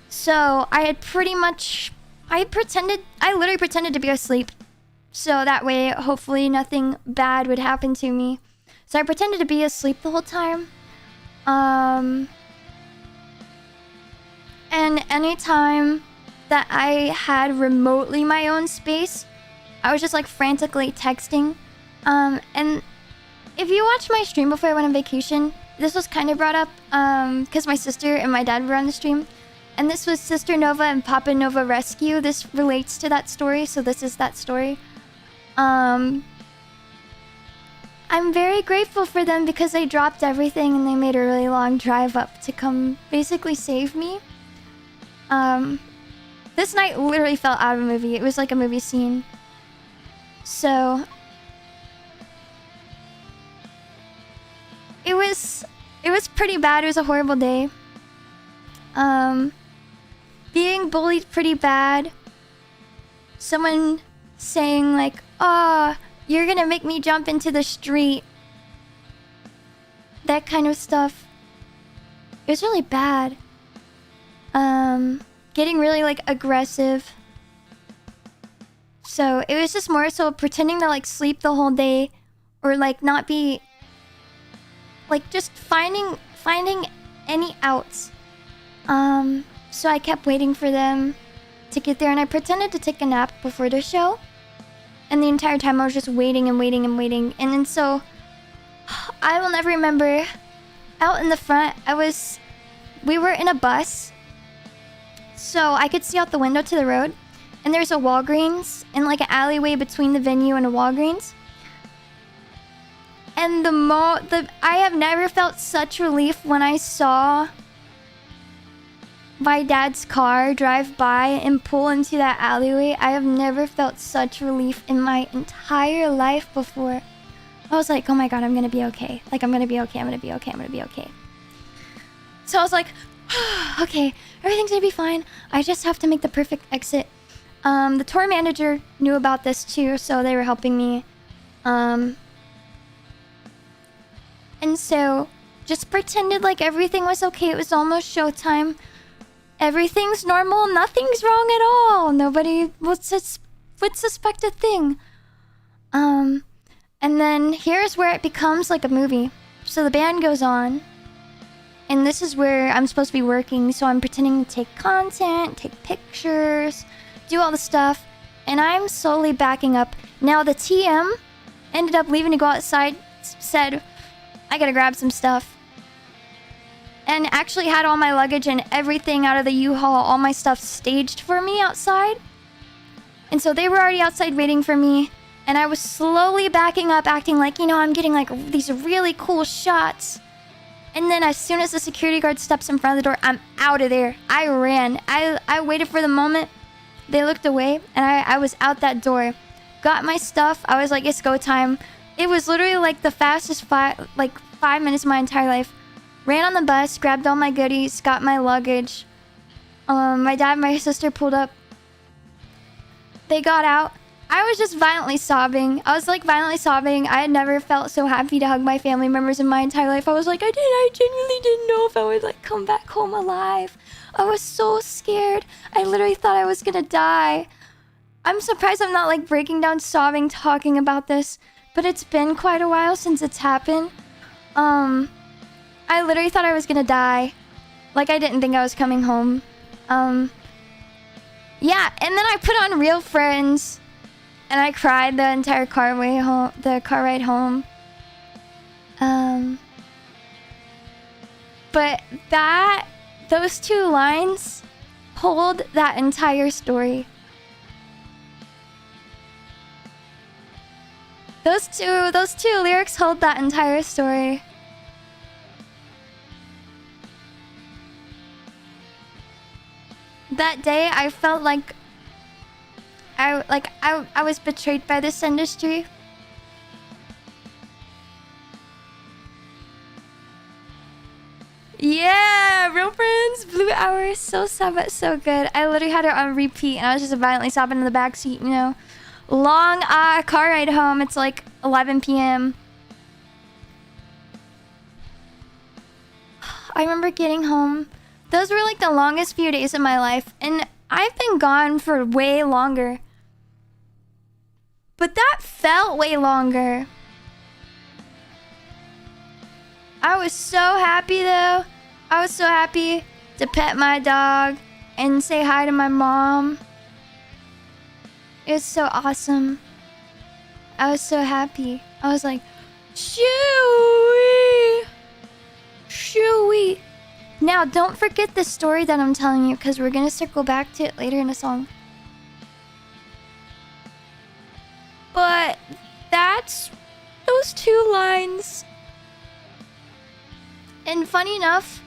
So I had pretty much, I literally pretended to be asleep. So that way, hopefully nothing bad would happen to me. So I pretended to be asleep the whole time. And anytime that I had remotely my own space, I was just like frantically texting. And if you watched my stream before I went on vacation, this was kind of brought up because my sister and my dad were on the stream. And this was Sister Nova and Papa Nova Rescue. This relates to that story, so this is that story. I'm very grateful for them because they dropped everything and they made a really long drive up to come basically save me. This night literally felt out of a movie. It was like a movie scene. So it was pretty bad. It was a horrible day. Being bullied pretty bad. Someone saying like, "Oh, you're gonna make me jump into the street." That kind of stuff. It was really bad. Getting really like aggressive. So it was just more so pretending to like sleep the whole day, or like not be, like just finding any outs. So I kept waiting for them to get there, and I pretended to take a nap before the show. And the entire time I was just waiting and waiting and waiting. And then so I will never remember, out in the front, we were in a bus. So I could see out the window to the road. And there's a Walgreens and like an alleyway between the venue and a Walgreens. And I have never felt such relief when I saw my dad's car drive by and pull into that alleyway. I have never felt such relief in my entire life before. I was like, oh my god, I'm gonna be okay. Like, I'm gonna be okay, I'm gonna be okay, I'm gonna be okay. So I was like, okay, everything's gonna be fine. I just have to make the perfect exit. The tour manager knew about this too, so they were helping me. And so just pretended like everything was okay. It was almost showtime. Everything's normal. Nothing's wrong at all. Nobody would suspect a thing. And then here's where it becomes like a movie. So the band goes on. And this is where I'm supposed to be working. So I'm pretending to take content, take pictures, do all the stuff. And I'm slowly backing up. Now the TM ended up leaving to go outside. Said, I gotta grab some stuff. And actually had all my luggage and everything out of the U-Haul, all my stuff staged for me outside. And so they were already outside waiting for me. And I was slowly backing up, acting like, you know, I'm getting like these really cool shots. And then as soon as the security guard steps in front of the door, I'm out of there. I ran. I waited for the moment. They looked away and I was out that door. got my stuff. I was like, it's go time. It was literally like the fastest 5 minutes of my entire life. Ran on the bus, grabbed all my goodies, got my luggage. My dad and my sister pulled up. They got out. I was just violently sobbing. I was like violently sobbing. I had never felt so happy to hug my family members in my entire life. I was like, I genuinely didn't know if I would like come back home alive. I was so scared. I literally thought I was gonna die. I'm surprised I'm not like breaking down sobbing talking about this, but it's been quite a while since it's happened. I literally thought I was gonna die. Like I didn't think I was coming home. Yeah, and then I put on Real Friends. And I cried the entire car ride home. But those two lines hold that entire story. Those two lyrics hold that entire story. That day I felt like I was betrayed by this industry. Yeah, Real Friends, Blue Hour, so sad but so good. I literally had it on repeat and I was just violently sobbing in the backseat, you know. Long car ride home, it's like 11 p.m. I remember getting home. Those were like the longest few days of my life, and I've been gone for way longer. But that felt way longer. I was so happy though. I was so happy to pet my dog and say hi to my mom. It was so awesome. I was so happy. I was like, shoo-wee! Shoo-wee! Now, don't forget the story that I'm telling you, because we're gonna circle back to it later in a song. But that's those two lines. And funny enough,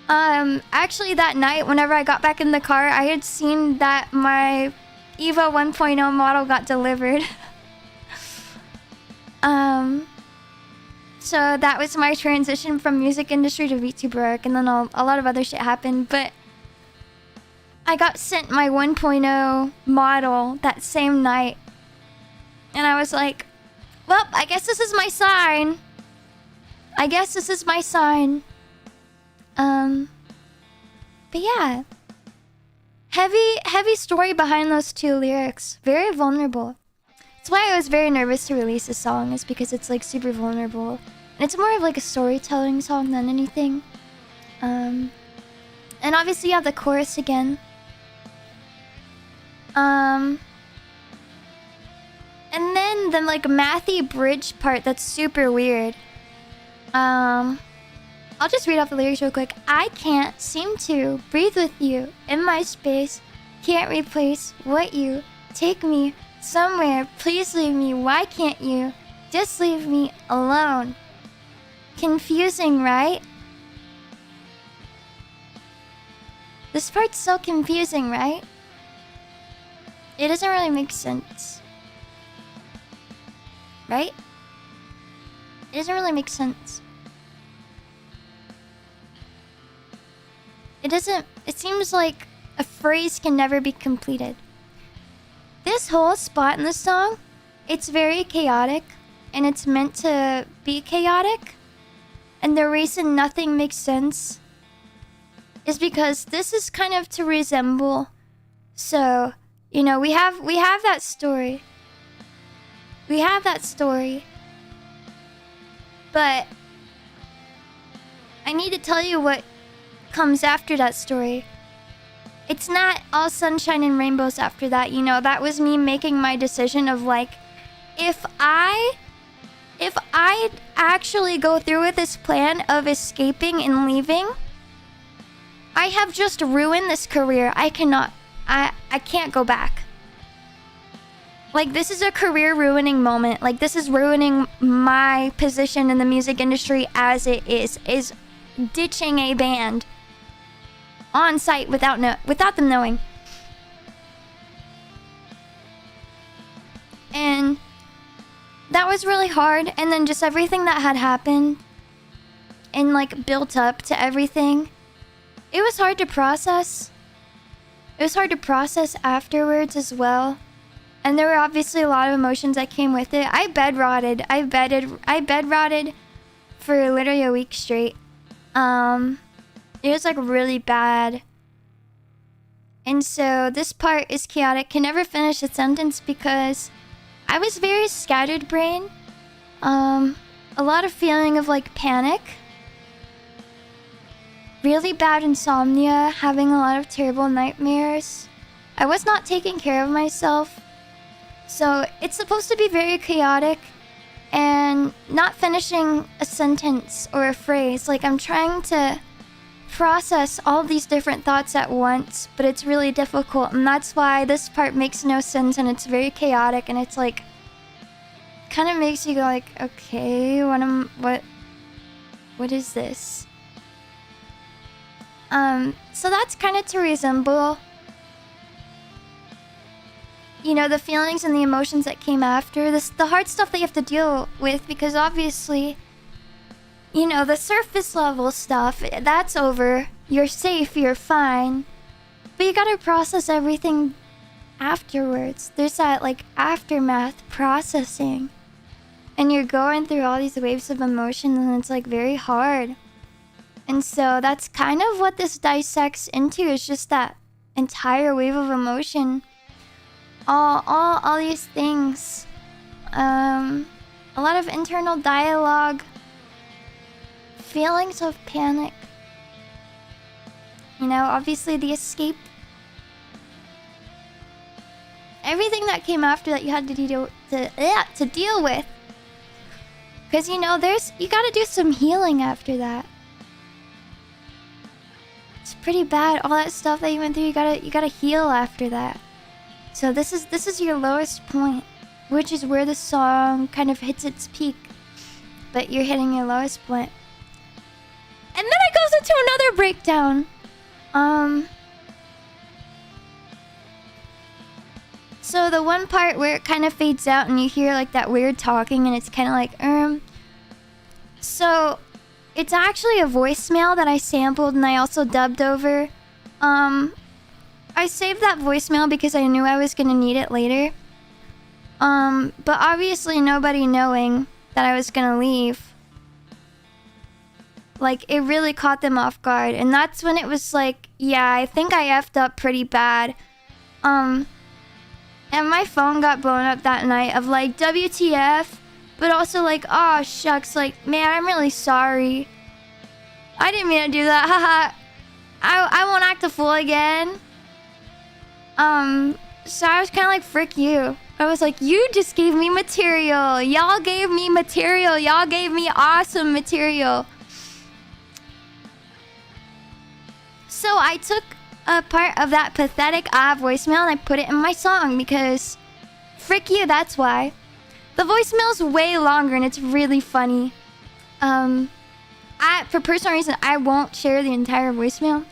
actually that night, whenever I got back in the car, I had seen that my Evo 1.0 model got delivered. So that was my transition from music industry to VTuber work, and then a lot of other shit happened, but I got sent my 1.0 model that same night. And I was like, well, I guess this is my sign. I guess this is my sign. But yeah. Heavy story behind those two lyrics. Very vulnerable. That's why I was very nervous to release this song, is because it's like super vulnerable. And it's more of like a storytelling song than anything. And obviously you have the chorus again. And then the like mathy bridge part that's super weird. I'll just read off the lyrics real quick. I can't seem to breathe with you in my space. Can't replace what you take me somewhere. Please leave me. Why can't you just leave me alone? Confusing, right? This part's so confusing, right? It doesn't really make sense. Right? It doesn't really make sense. It seems like a phrase can never be completed. This whole spot in the song, it's very chaotic, and it's meant to be chaotic. And the reason nothing makes sense is because this is kind of to resemble. So, you know, we have that story. We have that story. But I need to tell you what comes after that story. It's not all sunshine and rainbows after that, you know. That was me making my decision of like, if I actually go through with this plan of escaping and leaving, I have just ruined this career. I can't go back. Like, this is a career ruining moment. Like, this is ruining my position in the music industry as it is ditching a band on site without them knowing. And that was really hard. And then just everything that had happened and like built up to everything, it was hard to process. It was hard to process afterwards as well. And there were obviously a lot of emotions that came with it. I bed rotted for literally a week straight. It was like really bad. And so this part is chaotic. Can never finish a sentence because I was very scattered brain. A lot of feeling of like panic. Really bad insomnia, having a lot of terrible nightmares. I was not taking care of myself. So it's supposed to be very chaotic and not finishing a sentence or a phrase. Like I'm trying to process all these different thoughts at once, but it's really difficult. And that's why this part makes no sense and it's very chaotic and it's like kind of makes you go like, okay, what is this? So that's kind of to resemble, you know, the feelings and the emotions that came after this, the hard stuff that you have to deal with, because obviously, you know, the surface level stuff, that's over. You're safe, you're fine. But you gotta process everything afterwards. There's that like aftermath processing. And you're going through all these waves of emotion and it's like very hard. And so that's kind of what this dissects into, is just that entire wave of emotion. All these things. A lot of internal dialogue. Feelings of panic. You know, obviously the escape. Everything that came after that you had to deal with. Because, you know, you gotta do some healing after that. It's pretty bad. All that stuff that you went through, you gotta heal after that. So this is your lowest point, which is where the song kind of hits its peak. But you're hitting your lowest point. And then it goes into another breakdown. So the one part where it kind of fades out and you hear like that weird talking and it's kind of like, So it's actually a voicemail that I sampled and I also dubbed over. I saved that voicemail because I knew I was gonna need it later. But obviously nobody knowing that I was gonna leave, like, it really caught them off guard. And that's when it was like, yeah, I think I effed up pretty bad. And my phone got blown up that night of like, WTF? But also like, oh shucks, like, man, I'm really sorry. I didn't mean to do that, haha. I won't act a fool again. So I was kind of like, frick you. I was like, you just gave me material. Y'all gave me material. Y'all gave me awesome material. So I took a part of that pathetic voicemail and I put it in my song because frick you, that's why. The voicemail's way longer and it's really funny. For personal reason, I won't share the entire voicemail.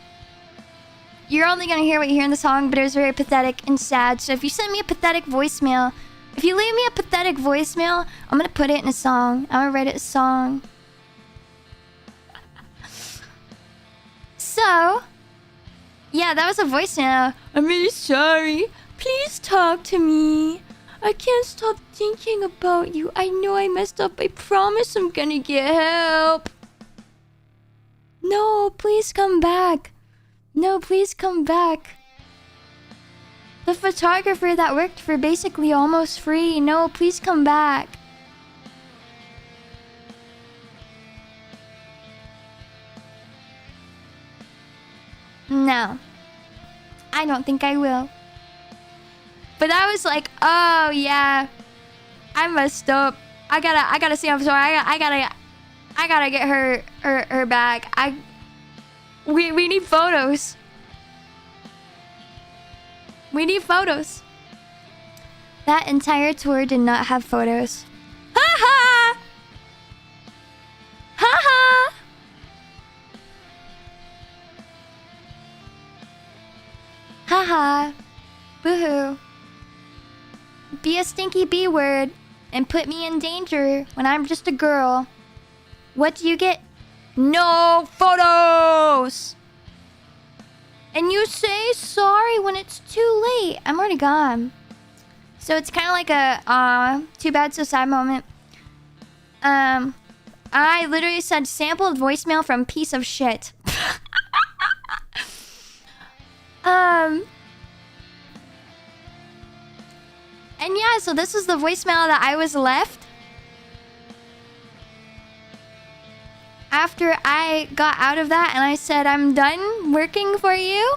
You're only gonna hear what you hear in the song, but it was very pathetic and sad. So if you send me a pathetic voicemail, if you leave me a pathetic voicemail, I'm gonna put it in a song. I'm gonna write it a song. So, yeah, that was a voicemail. I'm really sorry. Please talk to me. I can't stop thinking about you. I know I messed up. I promise I'm gonna get help. No, please come back. No, please come back. The photographer that worked for basically almost free. No, please come back. No. I don't think I will. But I was like, oh yeah, I messed up. I gotta say I'm sorry. I gotta get her back. We need photos. We need photos. That entire tour did not have photos. Ha ha! Ha ha! Ha ha! Boo-hoo. be a stinky B word and put me in danger when I'm just a girl, what do you get? No photos! And you say sorry when it's too late. I'm already gone. So it's kind of like a too bad so sad moment. I literally said sampled voicemail from piece of shit. And yeah, so this was the voicemail that I was left after I got out of that and I said, I'm done working for you.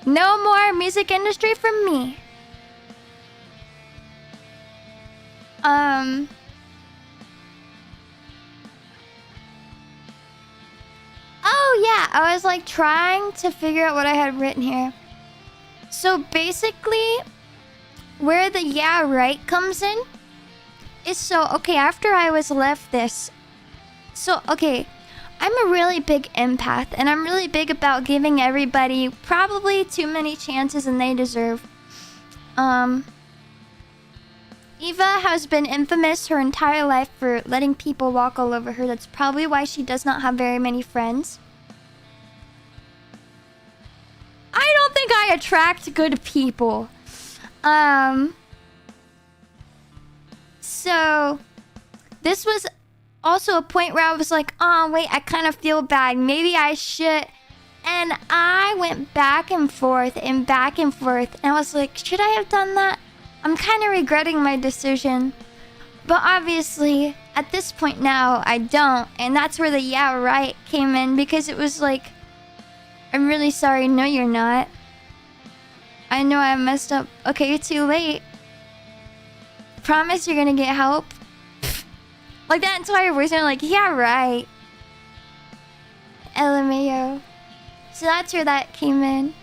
No more music industry from me. Oh yeah, I was like trying to figure out what I had written here. So basically, where the yeah right comes in is so, okay, after I was left this. So, okay, I'm a really big empath and I'm really big about giving everybody probably too many chances than they deserve. Eva has been infamous her entire life for letting people walk all over her. That's probably why she does not have very many friends. I don't think I attract good people. So this was also a point where I was like, oh wait, I kind of feel bad. Maybe I should. And I went back and forth and back and forth. And I was like, should I have done that? I'm kind of regretting my decision. But obviously, at this point now, I don't. And that's where the yeah right came in. Because it was like, I'm really sorry. No, you're not. I know I messed up. Okay, you're too late. Promise you're gonna get help. Like that entire voice, I'm like, yeah, right. LMAO. So that's where that came in.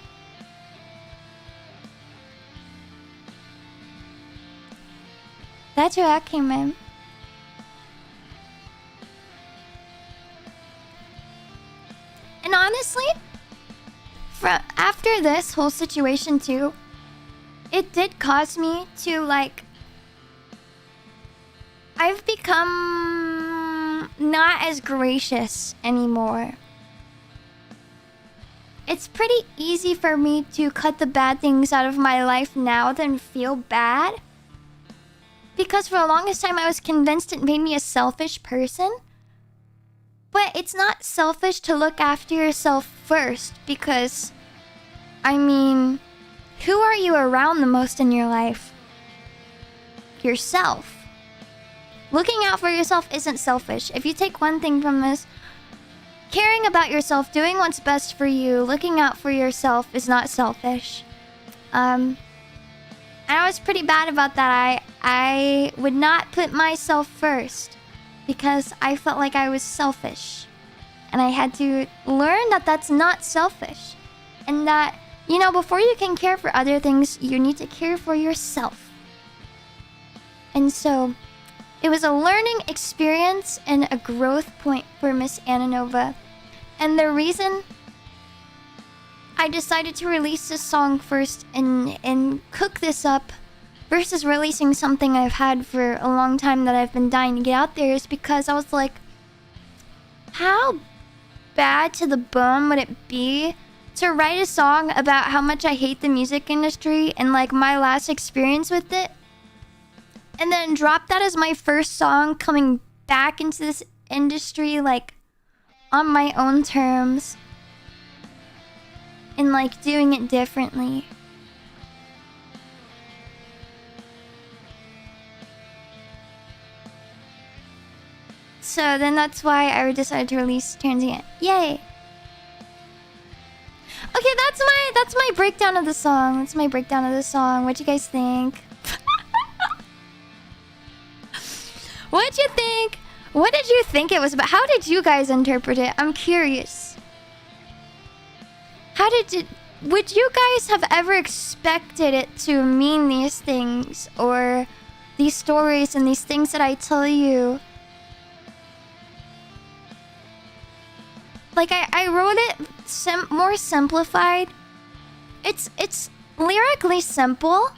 That's where that came in. And honestly, after this whole situation too, it did cause me to like... I've become not as gracious anymore. It's pretty easy for me to cut the bad things out of my life now than feel bad. Because for the longest time I was convinced it made me a selfish person. But it's not selfish to look after yourself first because, I mean, who are you around the most in your life? Yourself. Looking out for yourself isn't selfish. If you take one thing from this, caring about yourself, doing what's best for you, looking out for yourself is not selfish. And I was pretty bad about that. I would not put myself first because I felt like I was selfish. And I had to learn that that's not selfish. And that, you know, before you can care for other things, you need to care for yourself. And so, it was a learning experience and a growth point for Miss Ananova. And the reason I decided to release this song first and cook this up versus releasing something I've had for a long time that I've been dying to get out there is because I was like, how bad to the bone would it be to write a song about how much I hate the music industry and like my last experience with it? And then drop that as my first song coming back into this industry, like, on my own terms. And, like, doing it differently. So then that's why I decided to release Transient. Yay! Okay, that's my breakdown of the song. That's my breakdown of the song. What you guys think? What'd you think? What did you think it was about? How did you guys interpret it? I'm curious. How did it... Would you guys have ever expected it to mean these things? Or these stories and these things that I tell you? Like, I wrote it more simplified. It's lyrically simple.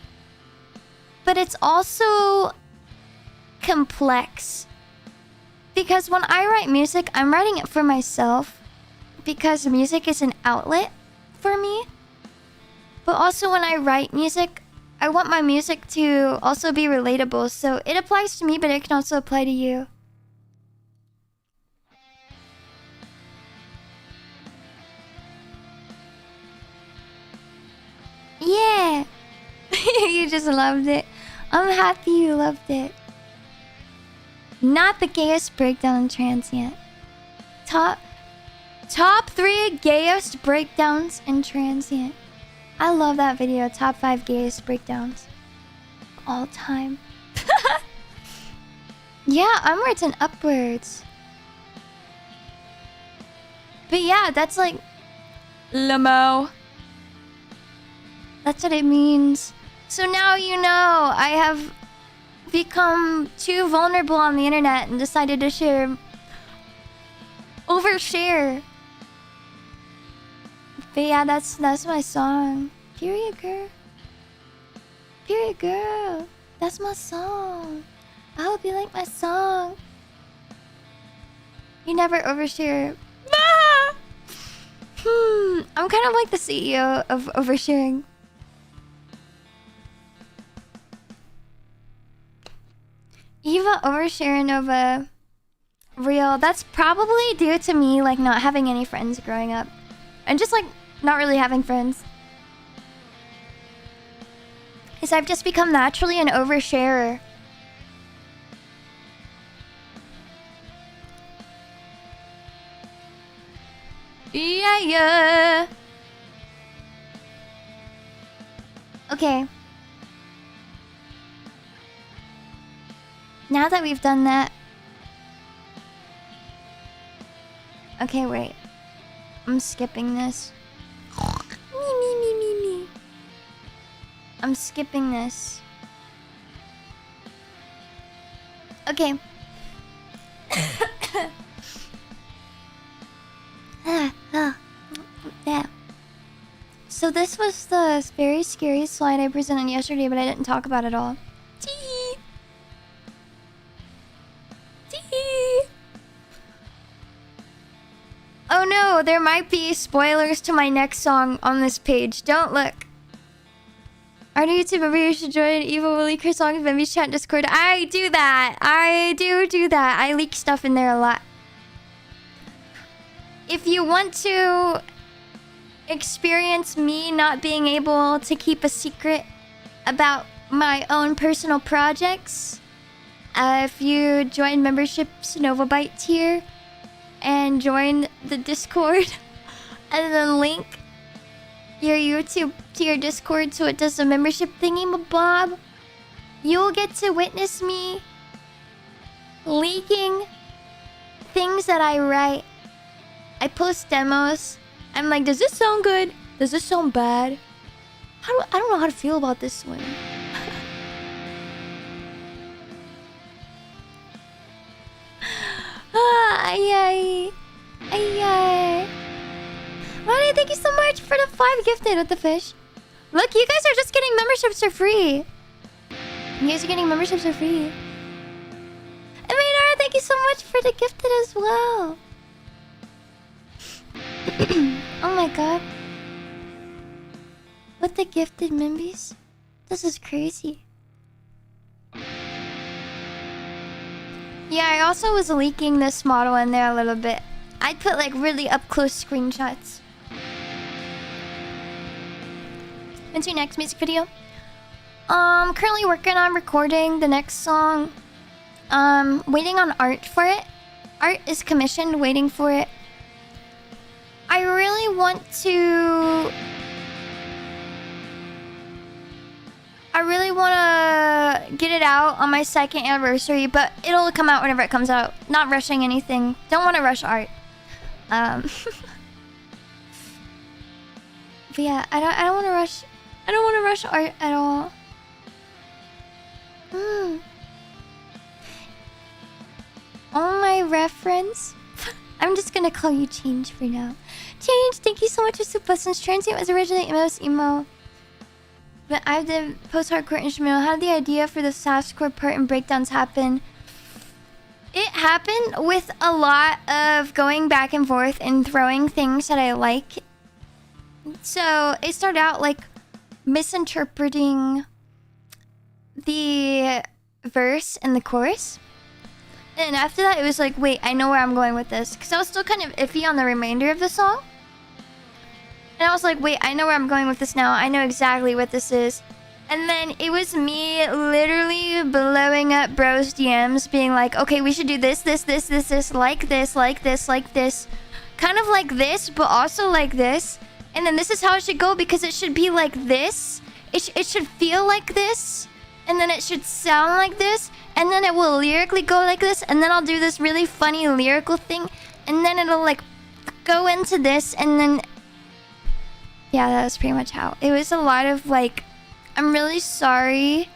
but it's also complex. Because when I write music, I'm writing it for myself. Because music is an outlet for me. But also when I write music, I want my music to also be relatable. So it applies to me, but it can also apply to you. Yeah! You just loved it. I'm happy you loved it. Not the gayest breakdown in transient. Top 3 gayest breakdowns in transient. I love that video. Top 5 gayest breakdowns. All time. Yeah, onwards and upwards. But yeah, that's like... Lamo. That's what it means. So now you know I have become too vulnerable on the internet and decided to share... Overshare. But yeah, that's my song. Period, girl. Period, girl. That's my song. I hope you like my song. You never overshare. Ah! I'm kind of like the CEO of oversharing. Eva overshare Ananova. Real. That's probably due to me like not having any friends growing up. And just like not really having friends. Because I've just become naturally an oversharer. Yeah. Okay. Now that we've done that... Okay, wait. I'm skipping this. Me. I'm skipping this. Okay. Yeah. So this was the very scary slide I presented yesterday, but I didn't talk about it all. Tee. Oh no, there might be spoilers to my next song on this page. Don't look. Our new YouTube member, you should join Eva will leak her songs, maybe chat Discord. I do that. I do that. I leak stuff in there a lot. If you want to experience me not being able to keep a secret about my own personal projects, if you join membership's Novabyte tier and join the Discord and then link your YouTube to your Discord so it does the membership thingy mabob, you'll get to witness me leaking things that I write. I post demos. I'm like, does this sound good? Does this sound bad? I don't know how to feel about this one. Ay. Ronnie, thank you so much for the 5 gifted with the fish. Look, you guys are just getting memberships for free. You guys are getting memberships for free. And Maynard, thank you so much for the gifted as well. Oh my god. With the gifted members? This is crazy. Yeah, I also was leaking this model in there a little bit. I'd put like really up close screenshots. When's your next music video? Currently working on recording the next song. Waiting on art for it. Art is commissioned, waiting for it. I really want to get it out on my 2nd anniversary, but it'll come out whenever it comes out. Not rushing anything. Don't want to rush art. But yeah, I don't want to rush. I don't want to rush art at all. Oh my reference. I'm just gonna call you Change for now. Change, thank you so much for Soup Lessons. Transient was originally most emo. But I did post-hardcore instrumental. How did the idea for the softcore part and breakdowns happen? It happened with a lot of going back and forth and throwing things that I like. So it started out like misinterpreting the verse and the chorus. And after that, it was like, wait, I know where I'm going with this. Because I was still kind of iffy on the remainder of the song. And I was like, wait, I know where I'm going with this now. I know exactly what this is. And then it was me literally blowing up bro's DMs, being like, okay, we should do this, like this. Kind of like this, but also like this. And then this is how it should go because it should be like this. It should feel like this. And then it should sound like this. And then it will lyrically go like this. And then I'll do this really funny lyrical thing. And then it'll like go into this. And then... yeah, that was pretty much how. It was a lot of like... I'm really sorry.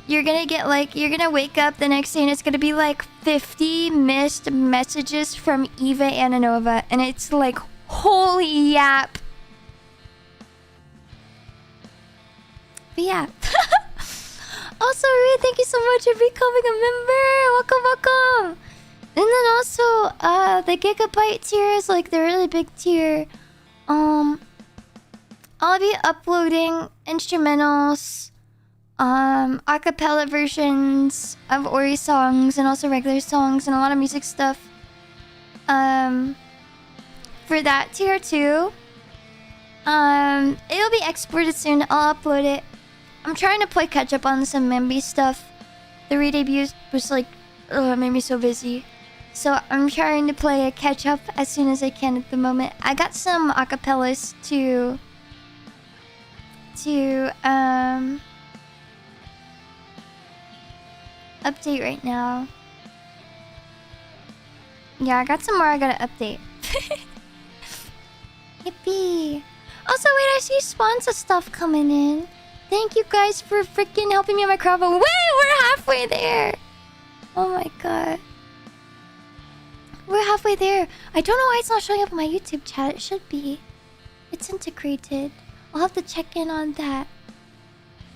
You're gonna get like... you're gonna wake up the next day and it's gonna be like 50 missed messages from Eva Ananova. And it's like, holy yap. But yeah. Also, Rui, thank you so much for becoming a member. Welcome, welcome. And then also, the gigabyte tier is like the really big tier. I'll be uploading instrumentals, acapella versions of Ori songs and also regular songs and a lot of music stuff. For that tier too. It'll be exported soon. I'll upload it. I'm trying to play catch up on some Memby stuff. The re-debut was like, oh, it made me so busy. So I'm trying to play a catch up as soon as I can at the moment. I got some acapellas to update right now. Yeah, I got some more I gotta update. Yippee. Also, wait, I see sponsor stuff coming in. Thank you guys for freaking helping me on my crowd. Wait, we're halfway there. Oh my god. We're halfway there. I don't know why it's not showing up in my YouTube chat. It should be. It's integrated. I'll have to check in on that.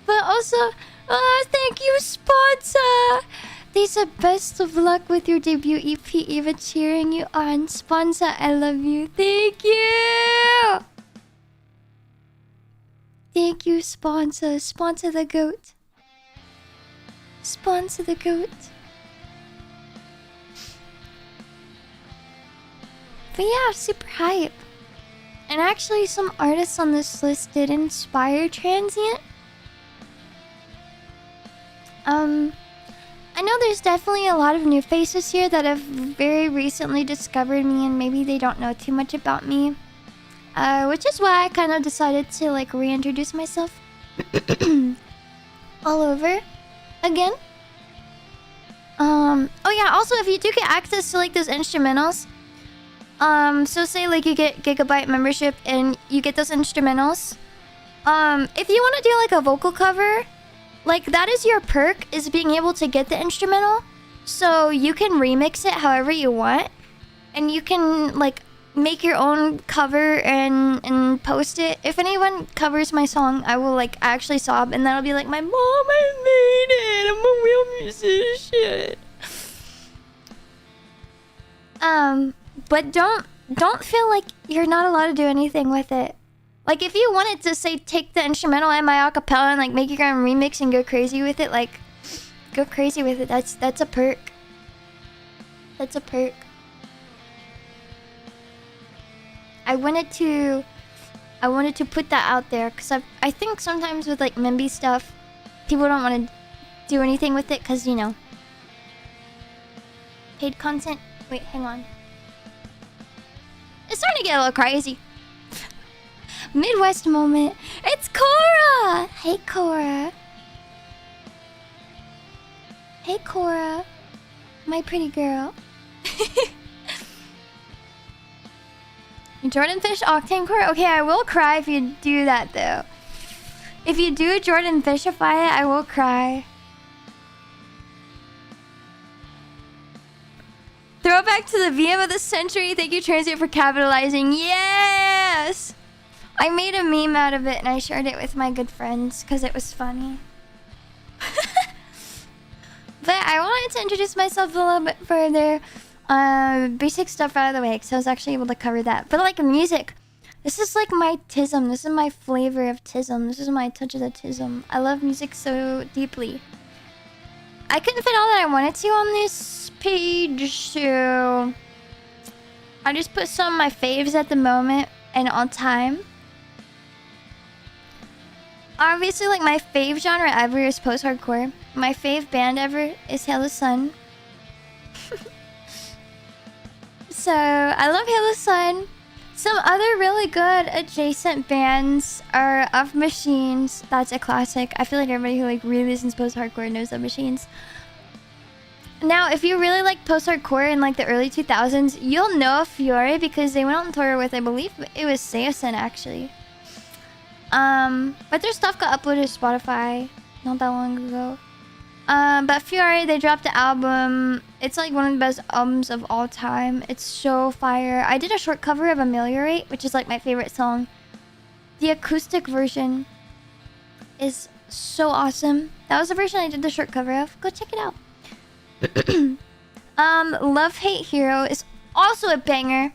But also, thank you, sponsor. They said best of luck with your debut EP, Eva cheering you on. Sponsor, I love you. Thank you. Thank you, sponsor. Sponsor the goat. Sponsor the goat. But yeah, super hype. And actually, some artists on this list did inspire Transient. I know there's definitely a lot of new faces here that have very recently discovered me and maybe they don't know too much about me. Which is why I kind of decided to like reintroduce myself all over again. Oh yeah, also if you do get access to like those instrumentals, so say like you get Gigabyte membership and you get those instrumentals, if you want to do like a vocal cover, like that is your perk, is being able to get the instrumental, so you can remix it however you want, and you can like make your own cover and post it. If anyone covers my song, I will like actually sob, and that'll be like, my mom, I made it, I'm a real musician. But don't feel like you're not allowed to do anything with it. Like if you wanted to say take the instrumental and my acapella and like make your own remix and go crazy with it, like go crazy with it. That's a perk. That's a perk. I wanted to put that out there because I think sometimes with like Memby stuff, people don't want to do anything with it because, you know, paid content. Wait, hang on. It's starting to get a little crazy. Midwest moment. It's Cora! Hey, Cora. Hey, Cora. My pretty girl. Jordan Fish Octane Core? Okay, I will cry if you do that, though. If you do Jordan Fishify it, I will cry. Throwback to the VM of the century. Thank you, Transient, for capitalizing. Yes! I made a meme out of it and I shared it with my good friends because it was funny. But I wanted to introduce myself a little bit further. Basic stuff out of the way because I was actually able to cover that. But like music, this is like my tism. This is my flavor of tism. This is my touch of the tism. I love music so deeply. I couldn't fit all that I wanted to on this page, so I just put some of my faves at the moment and on time. Obviously, like my fave genre ever is post-hardcore. My fave band ever is Hail the Sun. So I love Hail the Sun. Some other really good adjacent bands are Of Machines. That's a classic. I feel like everybody who like really listens post-hardcore knows Of Machines. Now, if you really like post-hardcore in like the early 2000s, you'll know Fiore because they went on tour with, I believe it was Seosin actually. But their stuff got uploaded to Spotify not that long ago. But Fiore, they dropped the album. It's like one of the best albums of all time. It's so fire. I did a short cover of Ameliorate, which is like my favorite song. The acoustic version is so awesome. That was the version I did the short cover of. Go check it out. Love Hate Hero is also a banger.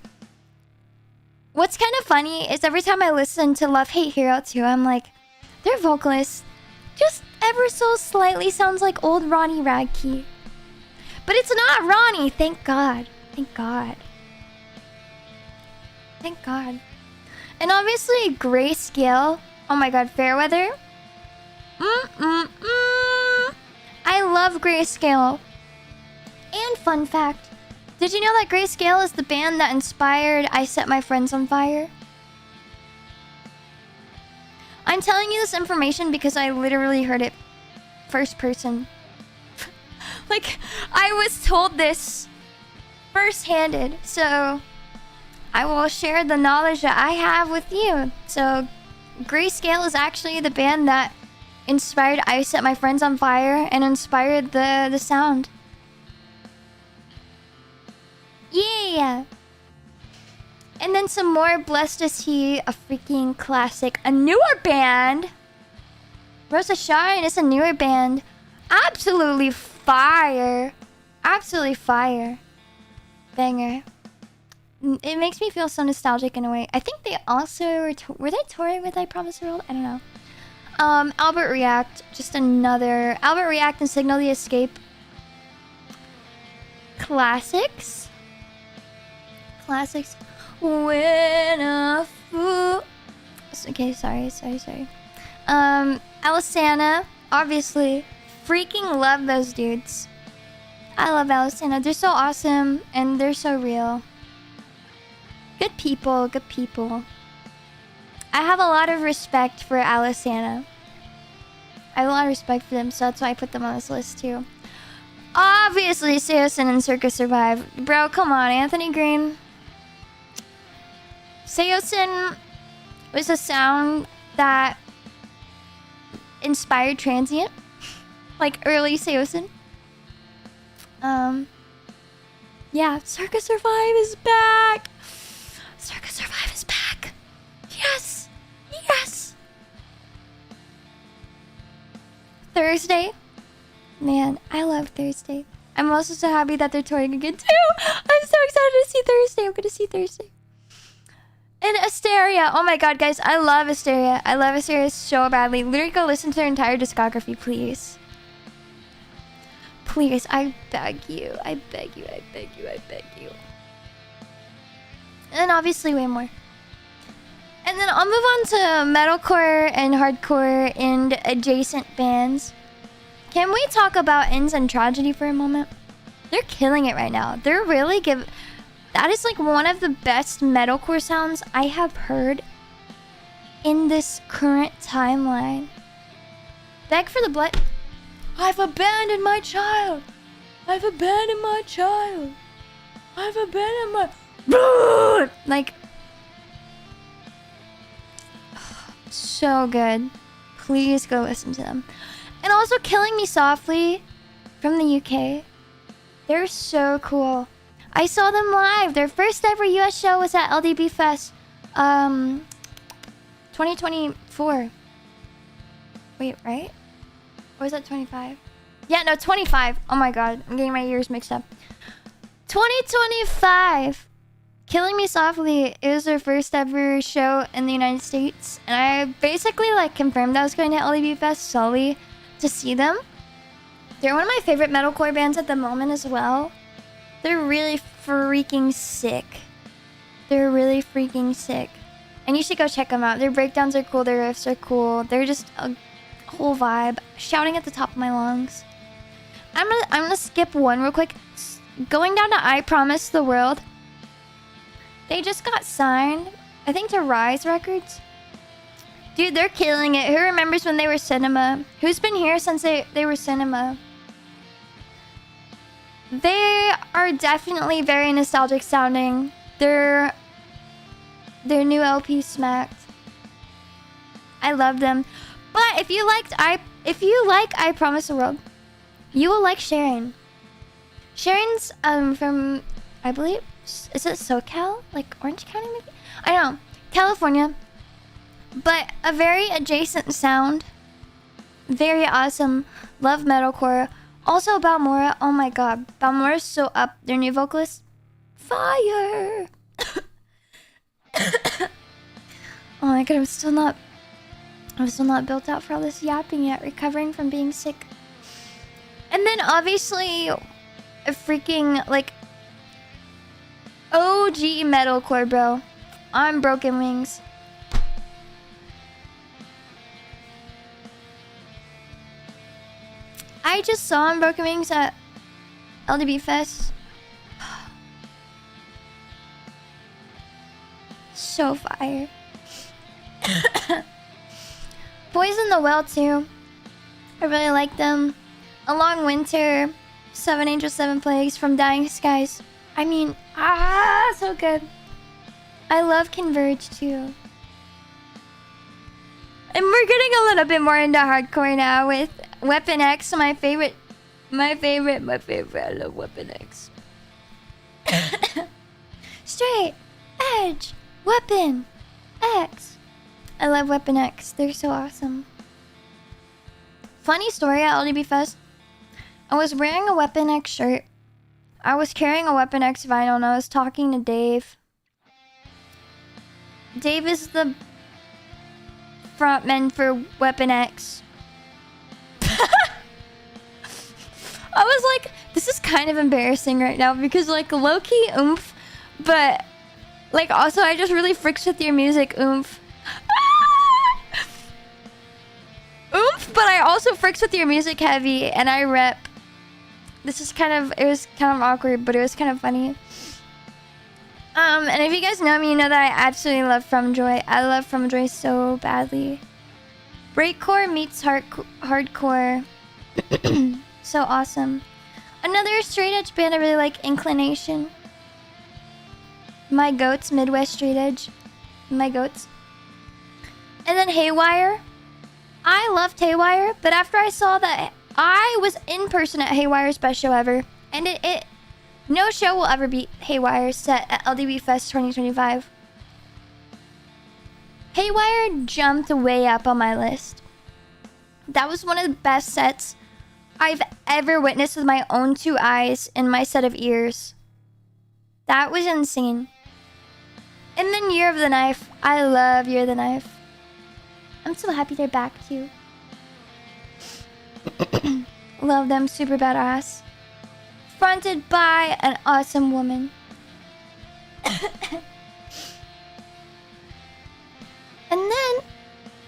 What's kind of funny is every time I listen to Love Hate Hero 2, I'm like, their vocalist just ever so slightly sounds like old Ronnie Radke. But it's not Ronnie, thank God. Thank God. Thank God. And obviously Grayscale. Oh my God, Fairweather. I love Grayscale. And fun fact, did you know that Grayscale is the band that inspired I Set My Friends on Fire? I'm telling you this information because I literally heard it first person. Like, I was told this first-handed, so I will share the knowledge that I have with you. So, Grayscale is actually the band that inspired I Set My Friends on Fire and inspired the sound. Yeah! And then some more Blessed Is He, a freaking classic. A newer band! Rosa Shine is a newer band. Absolutely fire. Absolutely fire. Banger. It makes me feel so nostalgic in a way. I think they also were they touring with I Promise the World? I don't know. Albert React, just another Albert React and Signal the Escape. Classics. Classics. When a fool. Okay, sorry. Alisana, obviously. Freaking love those dudes. I love Alisana. They're so awesome and they're so real. Good people, good people. I have a lot of respect for Alisana. I have a lot of respect for them, so that's why I put them on this list too. Obviously, Seosin and Circus Survive. Bro, come on, Anthony Green. Seosin was a sound that inspired Transient. Like early Seosin. Yeah, Circus Survive is back. Circus Survive is back. Yes. Yes. Thursday. Man, I love Thursday. I'm also so happy that they're touring again too. I'm so excited to see Thursday. I'm gonna see Thursday. And Asteria. Oh my god, guys. I love Asteria. I love Asteria so badly. Literally go listen to their entire discography, please. Please, I beg you. I beg you. I beg you. I beg you. And obviously way more. And then I'll move on to metalcore and hardcore and adjacent bands. Can we talk about Ends and Tragedy for a moment? They're killing it right now. They're really that is like one of the best metalcore sounds I have heard in this current timeline. Beg for the Blood. I've abandoned my child. I've abandoned my child. I've abandoned my... Like... So good. Please go listen to them. And also Killing Me Softly from the UK. They're so cool. I saw them live. Their first ever US show was at LDB Fest. 2024. Wait, right? Or was that 25? Yeah, no, 25. Oh my god, I'm getting my years mixed up. 2025. Killing Me Softly is their first ever show in the United States. And I basically like confirmed I was going to LDB Fest solely to see them. They're one of my favorite metalcore bands at the moment as well. They're really freaking sick. They're really freaking sick. And you should go check them out. Their breakdowns are cool, their riffs are cool. They're just a whole vibe. Shouting at the top of my lungs. I'm gonna skip one real quick. Going down to I Promise the World. They just got signed, I think, to Rise Records. Dude, they're killing it. Who remembers when they were Cinema? Who's been here since they were Cinema? They are definitely very nostalgic sounding. Their new LP smacked. I love them. But if you like I Promise the World, you will like Sharon. Sharon's from, I believe, is it SoCal? Like Orange County maybe? I don't know. California. But a very adjacent sound. Very awesome. Love metalcore. Also Balmora. Oh my god. Balmora's so up. Their new vocalist. Fire! Oh my god, I'm still not built out for all this yapping yet. Recovering from being sick. And then obviously a freaking like OG metalcore, bro. On Broken Wings. I just saw on Broken Wings at LDB Fest. So fire. Poison the Well too. I really like them. A Long Winter. 7 Angels, 7 Plagues from Dying Skies. I mean, so good. I love Converge too. And we're getting a little bit more into hardcore now with Weapon X, my favorite. I love Weapon X. Straight Edge Weapon X. I love Weapon X. They're so awesome. Funny story at LDB Fest. I was wearing a Weapon X shirt. I was carrying a Weapon X vinyl and I was talking to Dave. Dave is the frontman for Weapon X. I was like, this is kind of embarrassing right now because like low-key oomph, but like also I just really freaks with your music oomph. Oomph, but I also freaks with your music heavy and I rep. This is it was kind of awkward, but it was kind of funny. And if you guys know me, you know that I absolutely love From Joy. I love From Joy so badly. Breakcore meets hardcore. So awesome. Another straight edge band I really like, Inclination. My goats, Midwest straight edge. My goats. And then Haywire. I loved Haywire, but after I saw that I was in person at Haywire's best show ever, and it no show will ever beat Haywire's set at LDB Fest 2025. Haywire jumped way up on my list. That was one of the best sets I've ever witnessed with my own 2 eyes and my set of ears. That was insane. And then Year of the Knife. I love Year of the Knife. I'm so happy they're back too. Love them, super badass. Fronted by an awesome woman. And then,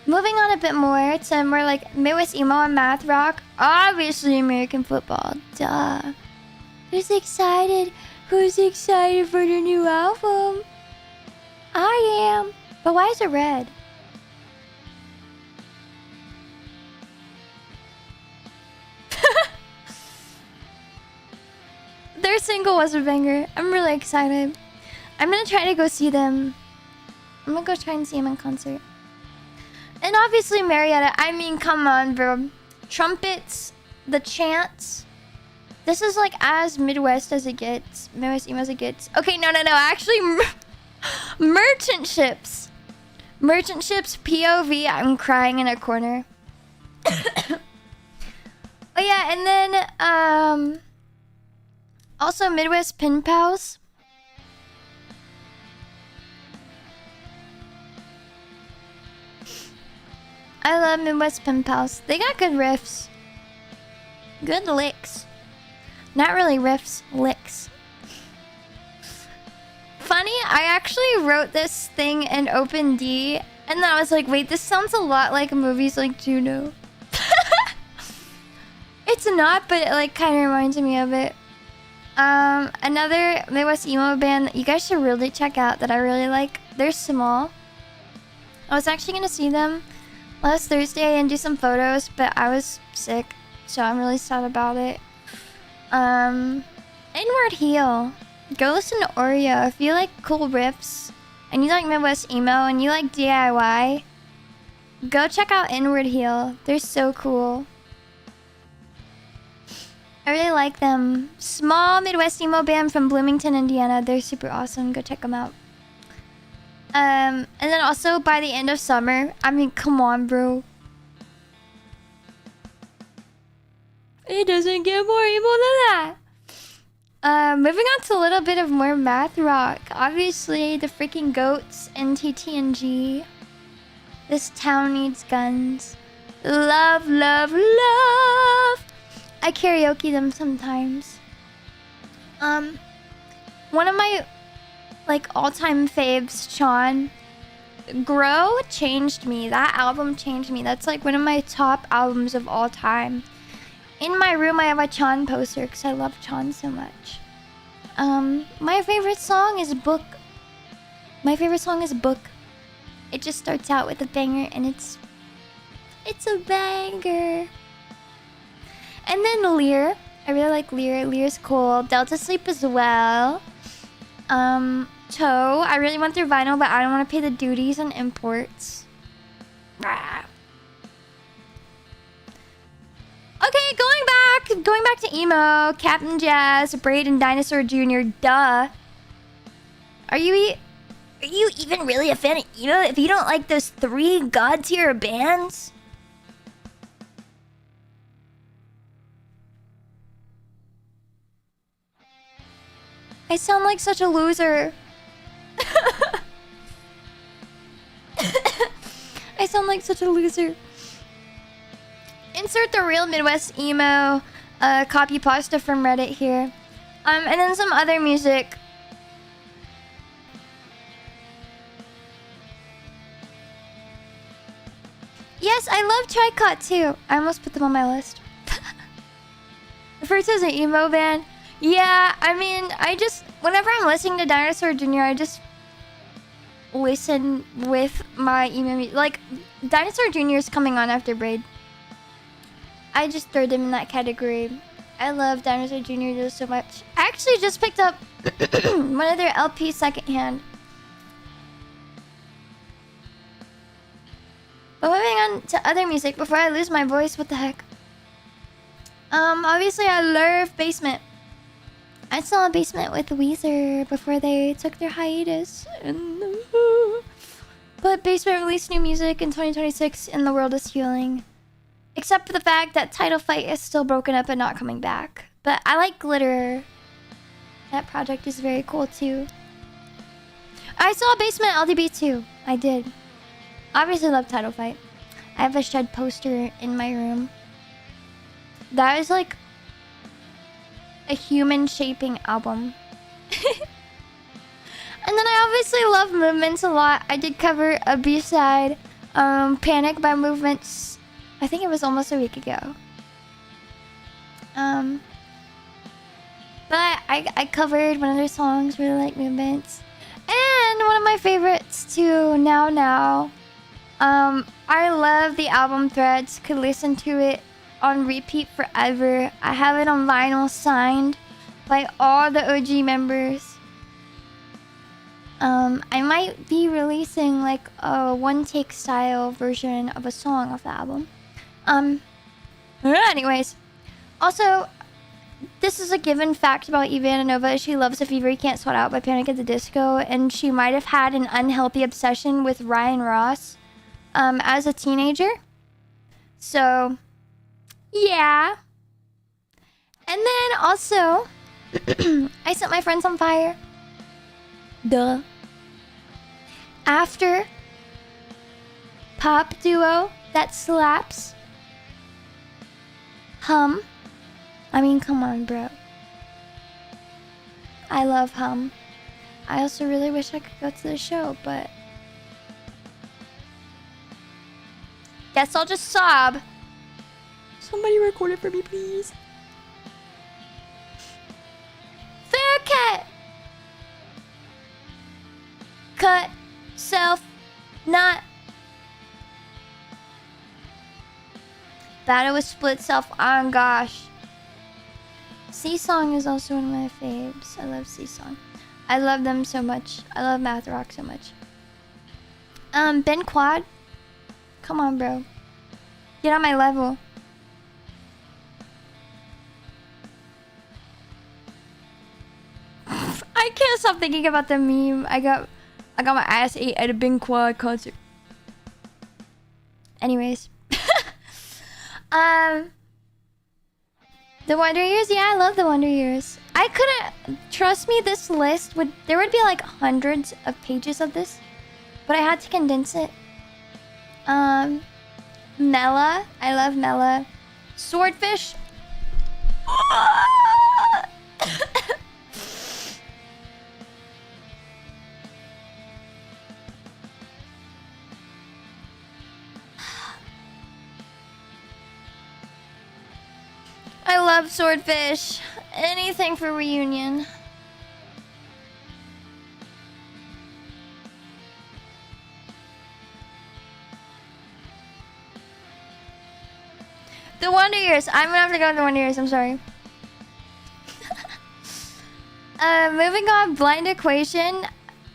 moving on a bit more to more like Midwest emo and math rock. Obviously American Football, duh. Who's excited? Who's excited for the new album? I am. But why is it red? Their single was a banger. I'm really excited. I'm gonna try to go see them. I'm gonna go try and see them in concert. And obviously Marietta. I mean, come on, bro. Trumpets, the chants. This is like as Midwest as it gets. Midwest emo as it gets. Okay, no. Actually, merchant ships. Merchant ships POV. I'm crying in a corner. Oh yeah, and then also Midwest Pen Pals. I love Midwest Pen Pals. They got good riffs. Good licks. Not really riffs, licks. Funny, I actually wrote this thing in OpenD, and then I was like, wait, this sounds a lot like movies like Juno. It's not, but it like kind of reminds me of it. Another Midwest emo band that you guys should really check out that I really like. They're small. I was actually gonna see them last Thursday and do some photos, but I was sick, so I'm really sad about it. Inward Heel. Go listen to Oreo. If you like cool riffs, and you like Midwest emo, and you like DIY, go check out Inward Heel. They're so cool. I really like them. Small Midwest emo band from Bloomington, Indiana. They're super awesome. Go check them out. And then also by the end of summer, I mean, come on, bro. It doesn't get more emo than that. Moving on to a little bit of more math rock. Obviously, the freaking goats and TTNG. This town needs guns. Love, love, love. I karaoke them sometimes. One of my like all-time faves, Sean. Grow changed me. That album changed me. That's like one of my top albums of all time. In my room, I have a Chan poster because I love Chan so much. My favorite song is Book. My favorite song is Book. It just starts out with a banger, and it's a banger. And then Lear. I really like Lear. Lear's cool. Delta Sleep as well. Toe. I really want their vinyl, but I don't want to pay the duties on imports. Rah. Okay, going back to emo. Captain Jazz, Braid, and Dinosaur Jr. Duh. Are you even really a fan of emo if you don't like those 3 god tier bands? I sound like such a loser. I sound like such a loser. Insert the real Midwest emo copy pasta from Reddit here. And then some other music. Yes, I love Tricot too. I almost put them on my list. First as an emo band. Yeah, I mean, whenever I'm listening to Dinosaur Jr., I just listen with my emo music. Like, Dinosaur Jr. is coming on after Braid. I just throw them in that category. I love Dinosaur Jr. so much. I actually just picked up one of their LPs secondhand. But moving on to other music before I lose my voice, what the heck? Obviously I love Basement. I saw a Basement with Weezer before they took their hiatus. But Basement released new music in 2026 and the world is healing. Except for the fact that Title Fight is still broken up and not coming back. But I like Glitter. That project is very cool too. I saw Basement LDB too. I did. Obviously love Title Fight. I have a Shed poster in my room. That is like a human shaping album. And then I obviously love Movements a lot. I did cover a B-side, Panic by Movements. I think it was almost a week ago. But I covered one of their songs, really like Movements. And one of my favorites too, Now Now. I love the album Threads. Could listen to it on repeat forever. I have it on vinyl signed by all the OG members. I might be releasing like a one-take style version of a song off the album. Anyways, also this is a given fact about Eva Ananova. She loves A Fever You Can't Sweat Out by Panic at the Disco, and she might have had an unhealthy obsession with Ryan Ross as a teenager. So, yeah. And then also, I Set My Friends on Fire. Duh. After pop duo that slaps. Hum. I mean, come on, bro. I love Hum. I also really wish I could go to the show, but guess I'll just sob. Somebody record it for me, please. Fair cat. Cut. Self. Not. Battle with Split Self. Oh gosh. C-Song is also one of my faves. I love C-Song. I love them so much. I love math rock so much. Ben Quad. Come on, bro. Get on my level. I can't stop thinking about the meme. I got my ass ate at a Ben Quad concert. Anyways. The Wonder Years? Yeah, I love The Wonder Years. I couldn't... Trust me, this list would... There would be like hundreds of pages of this. But I had to condense it. Mela. I love Mela. Swordfish. I love Swordfish. Anything for reunion. The Wonder Years. I'm gonna have to go with The Wonder Years. I'm sorry. Moving on, Blind Equation.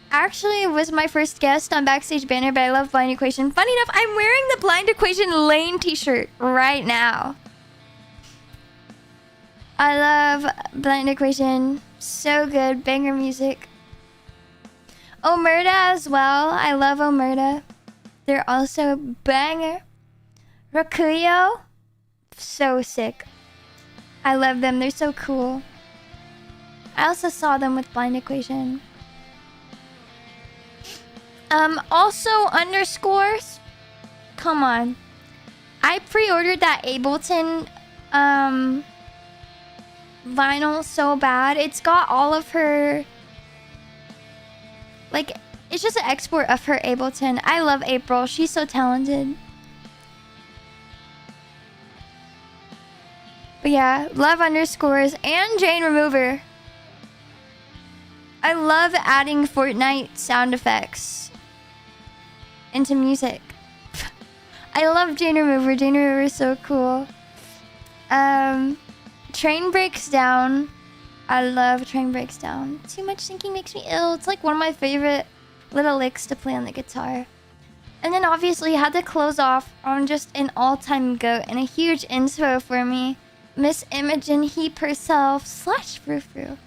Actually, was my first guest on Backstage Banner, but I love Blind Equation. Funny enough, I'm wearing the Blind Equation Lane t-shirt right now. I love Blind Equation. So good. Banger music. Omerta as well. I love Omerta. They're also banger. Rakuyo. So sick. I love them. They're so cool. I also saw them with Blind Equation. Also underscores. Come on. I pre-ordered that Ableton vinyl so bad. It's got all of her, like, it's just an export of her Ableton. I love April. She's so talented. But yeah, love underscores and Jane Remover. I love adding Fortnite sound effects into music. I love Jane Remover. Jane Remover is so cool. Train Breaks Down. I love Train Breaks Down. Too much thinking makes me ill. It's like one of my favorite little licks to play on the guitar. And then obviously had to close off on just an all-time goat and a huge intro for me. Miss Imogen Heap herself / Frou Frou.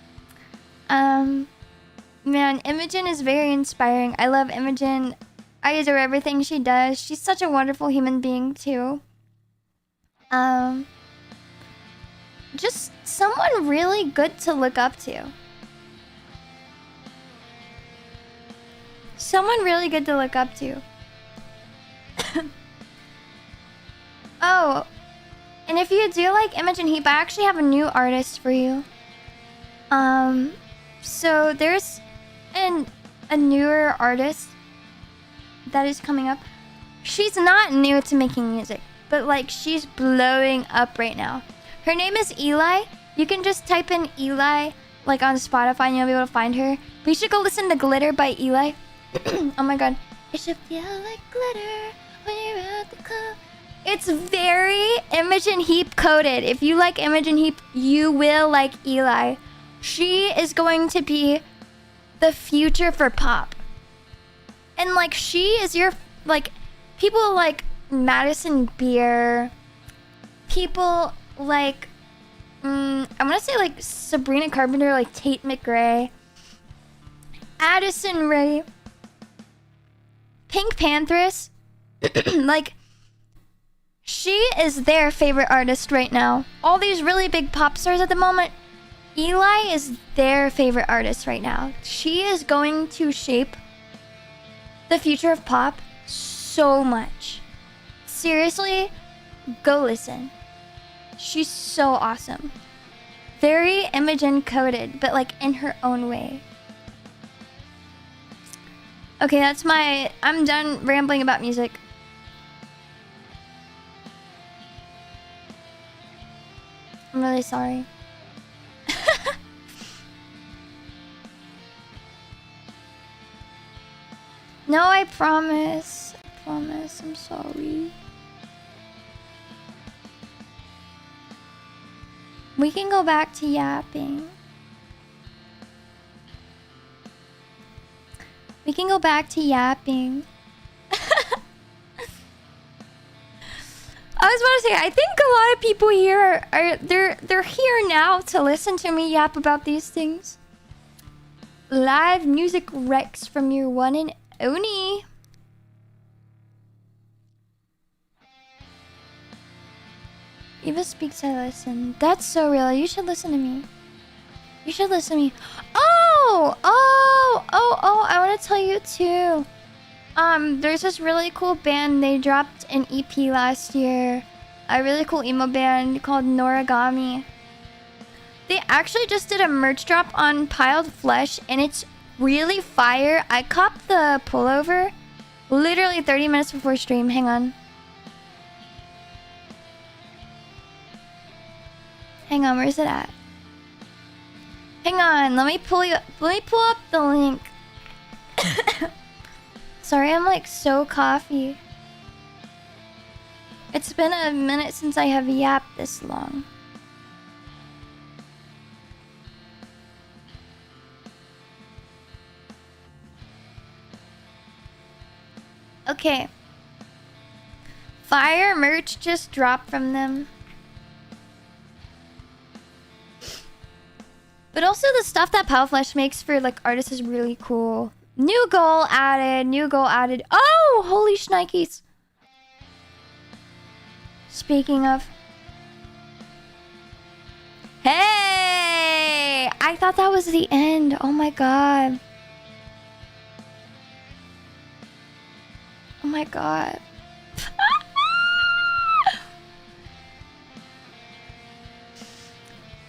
Man, Imogen is very inspiring. I love Imogen. I adore everything she does. She's such a wonderful human being too. Just someone really good to look up to. Someone really good to look up to. Oh, and if you do like Imogen Heap, I actually have a new artist for you. So there's a newer artist that is coming up. She's not new to making music, but like she's blowing up right now. Her name is Eli. You can just type in Eli like on Spotify and you'll be able to find her. But you should go listen to Glitter by Eli. Oh my god. It should feel like glitter when you're at the club. It's very Imogen Heap coded. If you like Imogen Heap, you will like Eli. She is going to be the future for pop. And like she is your, like, people like Madison Beer, people like I want to say like Sabrina Carpenter, like Tate McRae, Addison Rae, Pink Panthers. Like, she is their favorite artist right now. All these really big pop stars at the moment, Eli is their favorite artist right now. She is going to shape the future of pop so much. Seriously, go listen. She's so awesome. Very Imogen coded, but like in her own way. Okay, that's my... I'm done rambling about music. I'm really sorry. No, I promise. I promise. I'm sorry. We can go back to yapping. We can go back to yapping. I was about to say, I think a lot of people here are they're here now to listen to me yap about these things. Live music Rex from your one and only. Eva speaks, I listen. That's so real. You should listen to me. You should listen to me. Oh, I want to tell you too. There's this really cool band. They dropped an EP last year. A really cool emo band called Noragami. They actually just did a merch drop on Piled Flesh, and it's really fire. I copped the pullover literally 30 minutes before stream. Hang on. Hang on, where's it at? Hang on, let me pull up the link. Sorry, I'm like so coffee. It's been a minute since I have yapped this long. Okay. Fire merch just dropped from them. But also the stuff that Powflesh makes for like artists is really cool. New goal added. Oh, holy shnikes. Speaking of. Hey! I thought that was the end. Oh my god. Oh my god.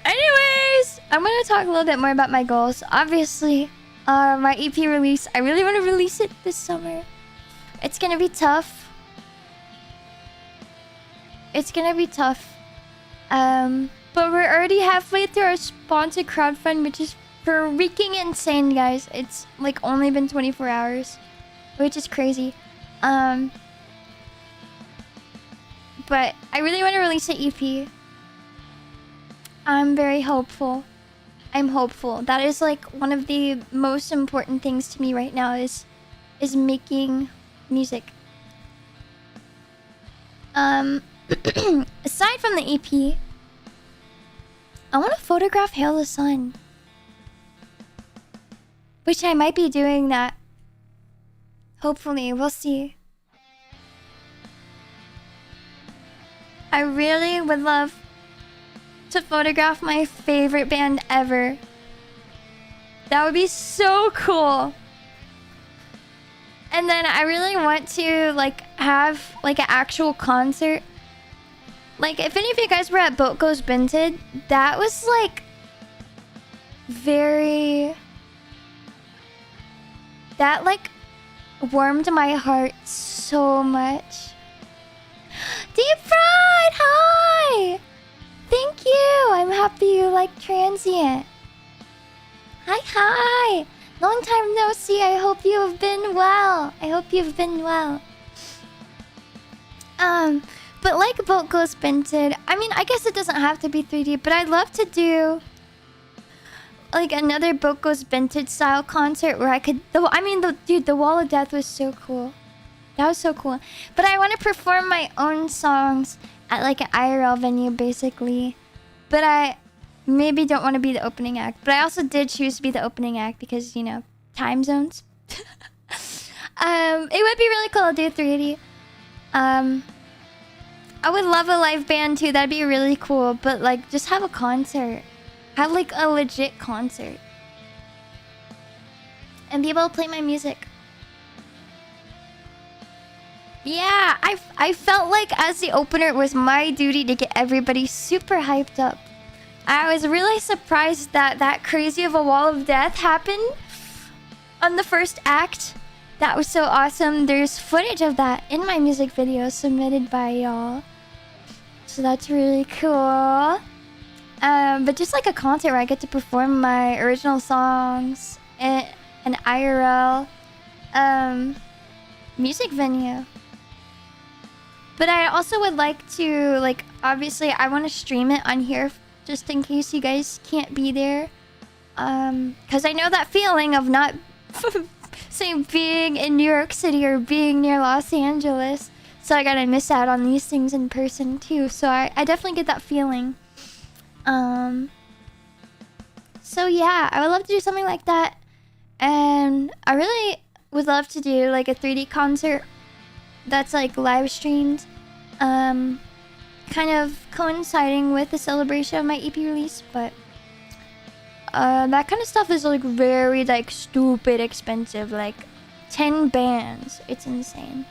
Anyways, I'm gonna talk a little bit more about my goals. Obviously, my EP release. I really want to release it this summer. It's gonna be tough. It's gonna be tough. But we're already halfway through our sponsored crowdfund, which is freaking insane, guys. It's like only been 24 hours, which is crazy. But I really want to release an EP. I'm very hopeful. I'm hopeful. That is like one of the most important things to me right now is making music. Aside from the EP, I want to photograph Hail the Sun. Which I might be doing that. Hopefully, we'll see. I really would love to photograph my favorite band ever. That would be so cool. And then I really want to like have like an actual concert. Like if any of you guys were at Boat Goes Binted, that was like very... That like warmed my heart so much. Deep Fried, hi! Thank you! I'm happy you like Transient. Hi! Long time no see. I hope you have been well. But like Boat Goes Binted, I mean, I guess it doesn't have to be 3D, but I'd love to do like another Boat Goes Binted style concert where I could... Dude, the Wall of Death was so cool. That was so cool. But I want to perform my own songs at like an IRL venue, basically. But maybe don't want to be the opening act. But I also did choose to be the opening act because, you know, time zones. It would be really cool to do 380. I would love a live band too. That'd be really cool. But like, just have a concert. Have like a legit concert. And be able to play my music. Yeah, I felt like as the opener, it was my duty to get everybody super hyped up. I was really surprised that that crazy of a wall of death happened on the first act. That was so awesome. There's footage of that in my music video submitted by y'all. So that's really cool. But just like a concert where I get to perform my original songs in an IRL music venue. But I also would like to, like, obviously I want to stream it on here just in case you guys can't be there. Because I know that feeling of not, say, being in New York City or being near Los Angeles. So I gotta miss out on these things in person too. So I definitely get that feeling. So yeah, I would love to do something like that. And I really would love to do like a 3D concert that's like live streamed, kind of coinciding with the celebration of my EP release. But that kind of stuff is like very like stupid expensive, like 10 bands. It's insane.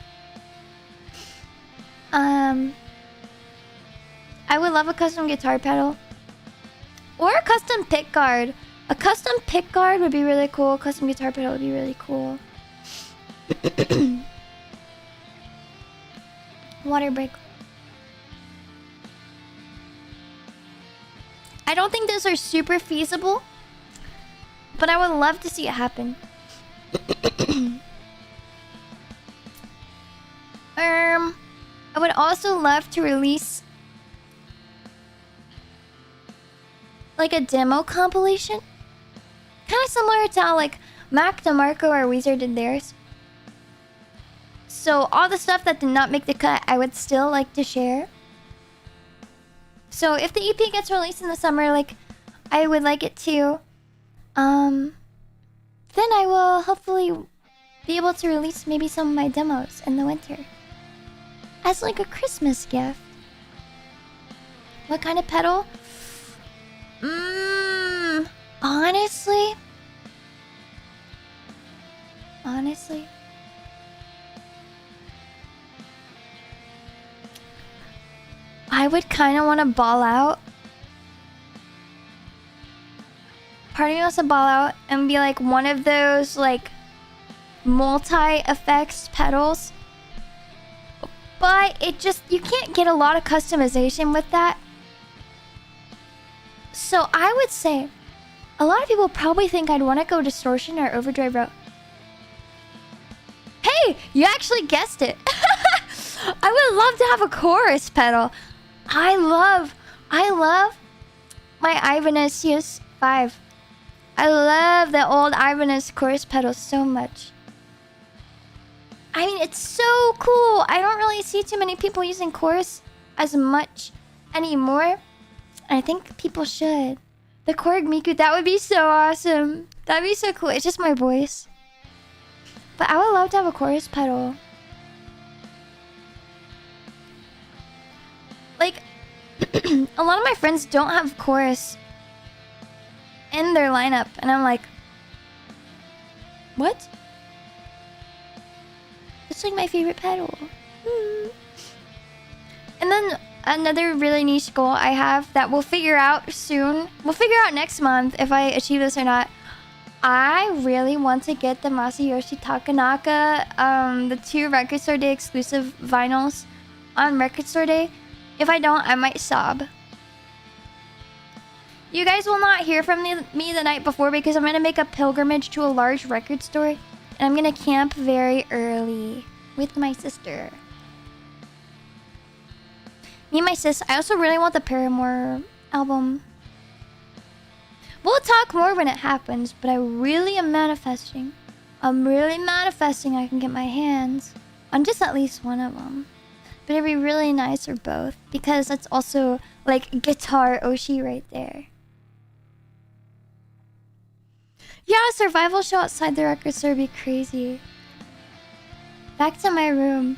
I would love a custom guitar pedal or a custom pick guard. A custom pick guard would be really cool. A custom guitar pedal would be really cool. Water break. I don't think those are super feasible, but I would love to see it happen. I would also love to release like a demo compilation, kind of similar to how like Mac DeMarco or Weezer did theirs. So all the stuff that did not make the cut, I would still like to share. So if the EP gets released in the summer, like I would like it to, then I will hopefully be able to release maybe some of my demos in the winter as like a Christmas gift. What kind of pedal? Honestly, I would kind of want to ball out. Part of me wants to ball out and be like one of those like multi-effects pedals. But it just, you can't get a lot of customization with that. So I would say, a lot of people probably think I'd want to go distortion or overdrive route. Hey, you actually guessed it. I would love to have a chorus pedal. I love my Ibanez CS5. I love the old Ibanez chorus pedal so much. I mean, it's so cool. I don't really see too many people using chorus as much anymore. I think people should. The Korg Miku, that would be so awesome. That'd be so cool. It's just my voice. But I would love to have a chorus pedal. Like, a lot of my friends don't have chorus in their lineup. And I'm like, what? It's like my favorite pedal. And then another really niche goal I have that we'll figure out soon. We'll figure out next month if I achieve this or not. I really want to get the Masayoshi Takanaka, the 2 Record Store Day exclusive vinyls on Record Store Day. If I don't, I might sob. You guys will not hear from me the night before because I'm going to make a pilgrimage to a large record store. And I'm going to camp very early with my sister. Me and my sis. I also really want the Paramore album. We'll talk more when it happens, but I really am manifesting. I'm really manifesting I can get my hands on just at least one of them. But it'd be really nice for both because that's also like guitar Oshi right there. Yeah, a survival show outside the record store would be crazy. Back to my room.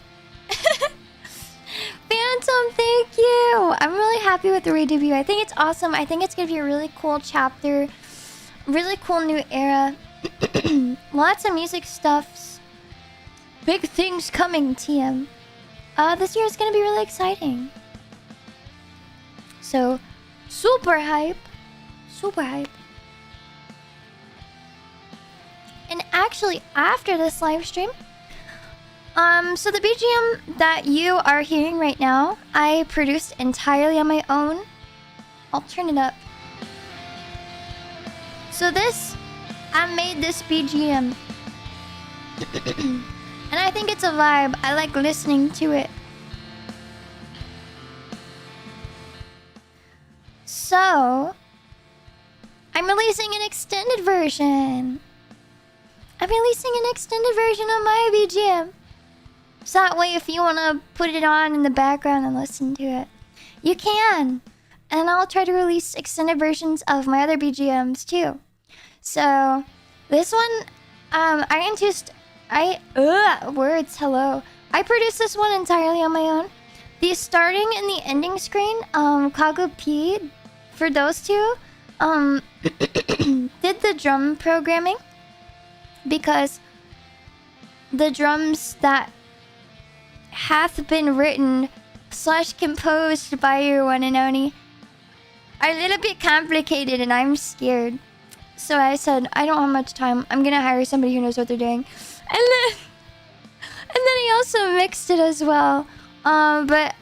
Phantom, thank you! I'm really happy with the re-debut. I think it's awesome. I think it's gonna be a really cool chapter. Really cool new era. Lots of music stuffs. Big things coming, TM. This year is gonna be really exciting. So, super hype. Super hype. And actually, after this live stream, so the BGM that you are hearing right now, I produced entirely on my own. I'll turn it up. So I made this BGM. And I think it's a vibe. I like listening to it. So, I'm releasing an extended version. I'm releasing an extended version of my BGM. So that way, if you want to put it on in the background and listen to it, you can. And I'll try to release extended versions of my other BGMs too. So, this one, hello. I produced this one entirely on my own. The starting and the ending screen, Kagu P, for those two, did the drum programming. Because the drums that hath been written / composed by your one and only are a little bit complicated and I'm scared. So I said, I don't have much time. I'm gonna hire somebody who knows what they're doing. And then he also mixed it as well. But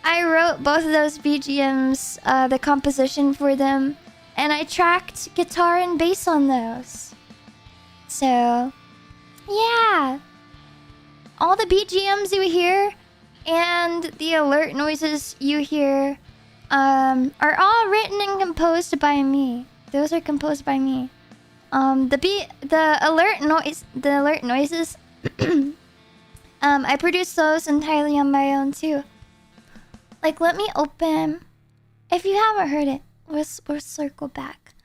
I wrote both of those BGMs, the composition for them, and I tracked guitar and bass on those. So, yeah. All the BGMs you hear and the alert noises you hear are all written and composed by me. Those are composed by me. The alert noises I produced those entirely on my own too. Like, let me open. If you haven't heard it, we'll circle back.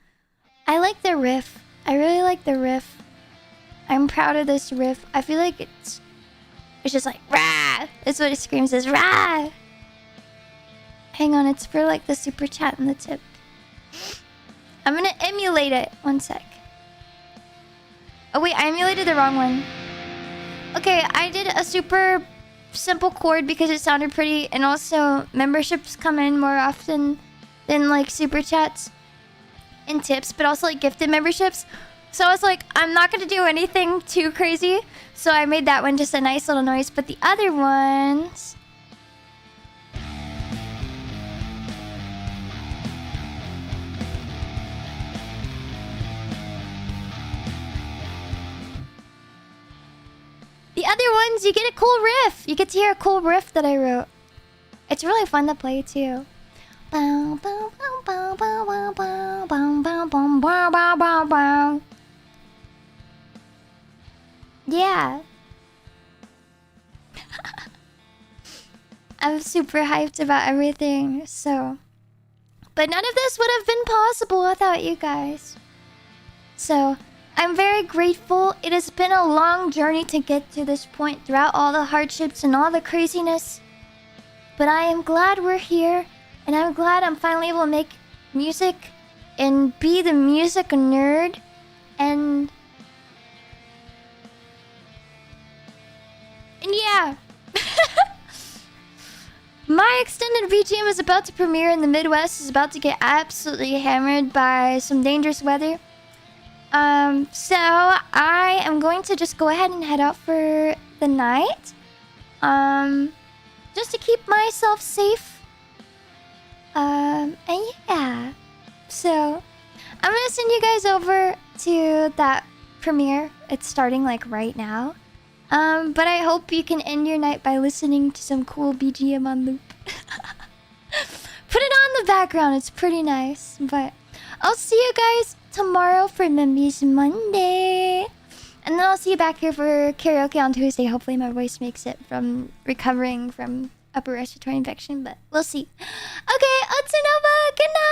I like the riff. I really like the riff. I'm proud of this riff. I feel like it's just like rah. That's what it screams as rah. Hang on, it's for like the super chat and the tip. I'm gonna emulate it. One sec. Oh wait, I emulated the wrong one. Okay, I did a super simple chord because it sounded pretty, and also memberships come in more often than like super chats and tips, but also like gifted memberships. So I was like, I'm not gonna do anything too crazy, so I made that one just a nice little noise. But the other ones, you get a cool riff. You get to hear a cool riff that I wrote. It's really fun to play too. Yeah. I'm super hyped about everything, so. But none of this would have been possible without you guys. So, I'm very grateful. It has been a long journey to get to this point throughout all the hardships and all the craziness. But I am glad we're here, and I'm glad I'm finally able to make music and be the music nerd. And yeah. My extended BGM is about to premiere in the Midwest. Is about to get absolutely hammered by some dangerous weather. So I am going to just go ahead and head out for the night. Just to keep myself safe. And yeah. So I'm gonna send you guys over to that premiere. It's starting like right now. But I hope you can end your night by listening to some cool BGM on loop. Put it on the background, it's pretty nice. But I'll see you guys tomorrow for Memes Monday. And then I'll see you back here for karaoke on Tuesday. Hopefully my voice makes it from recovering from upper respiratory infection, but we'll see. Okay, Ananova, good night!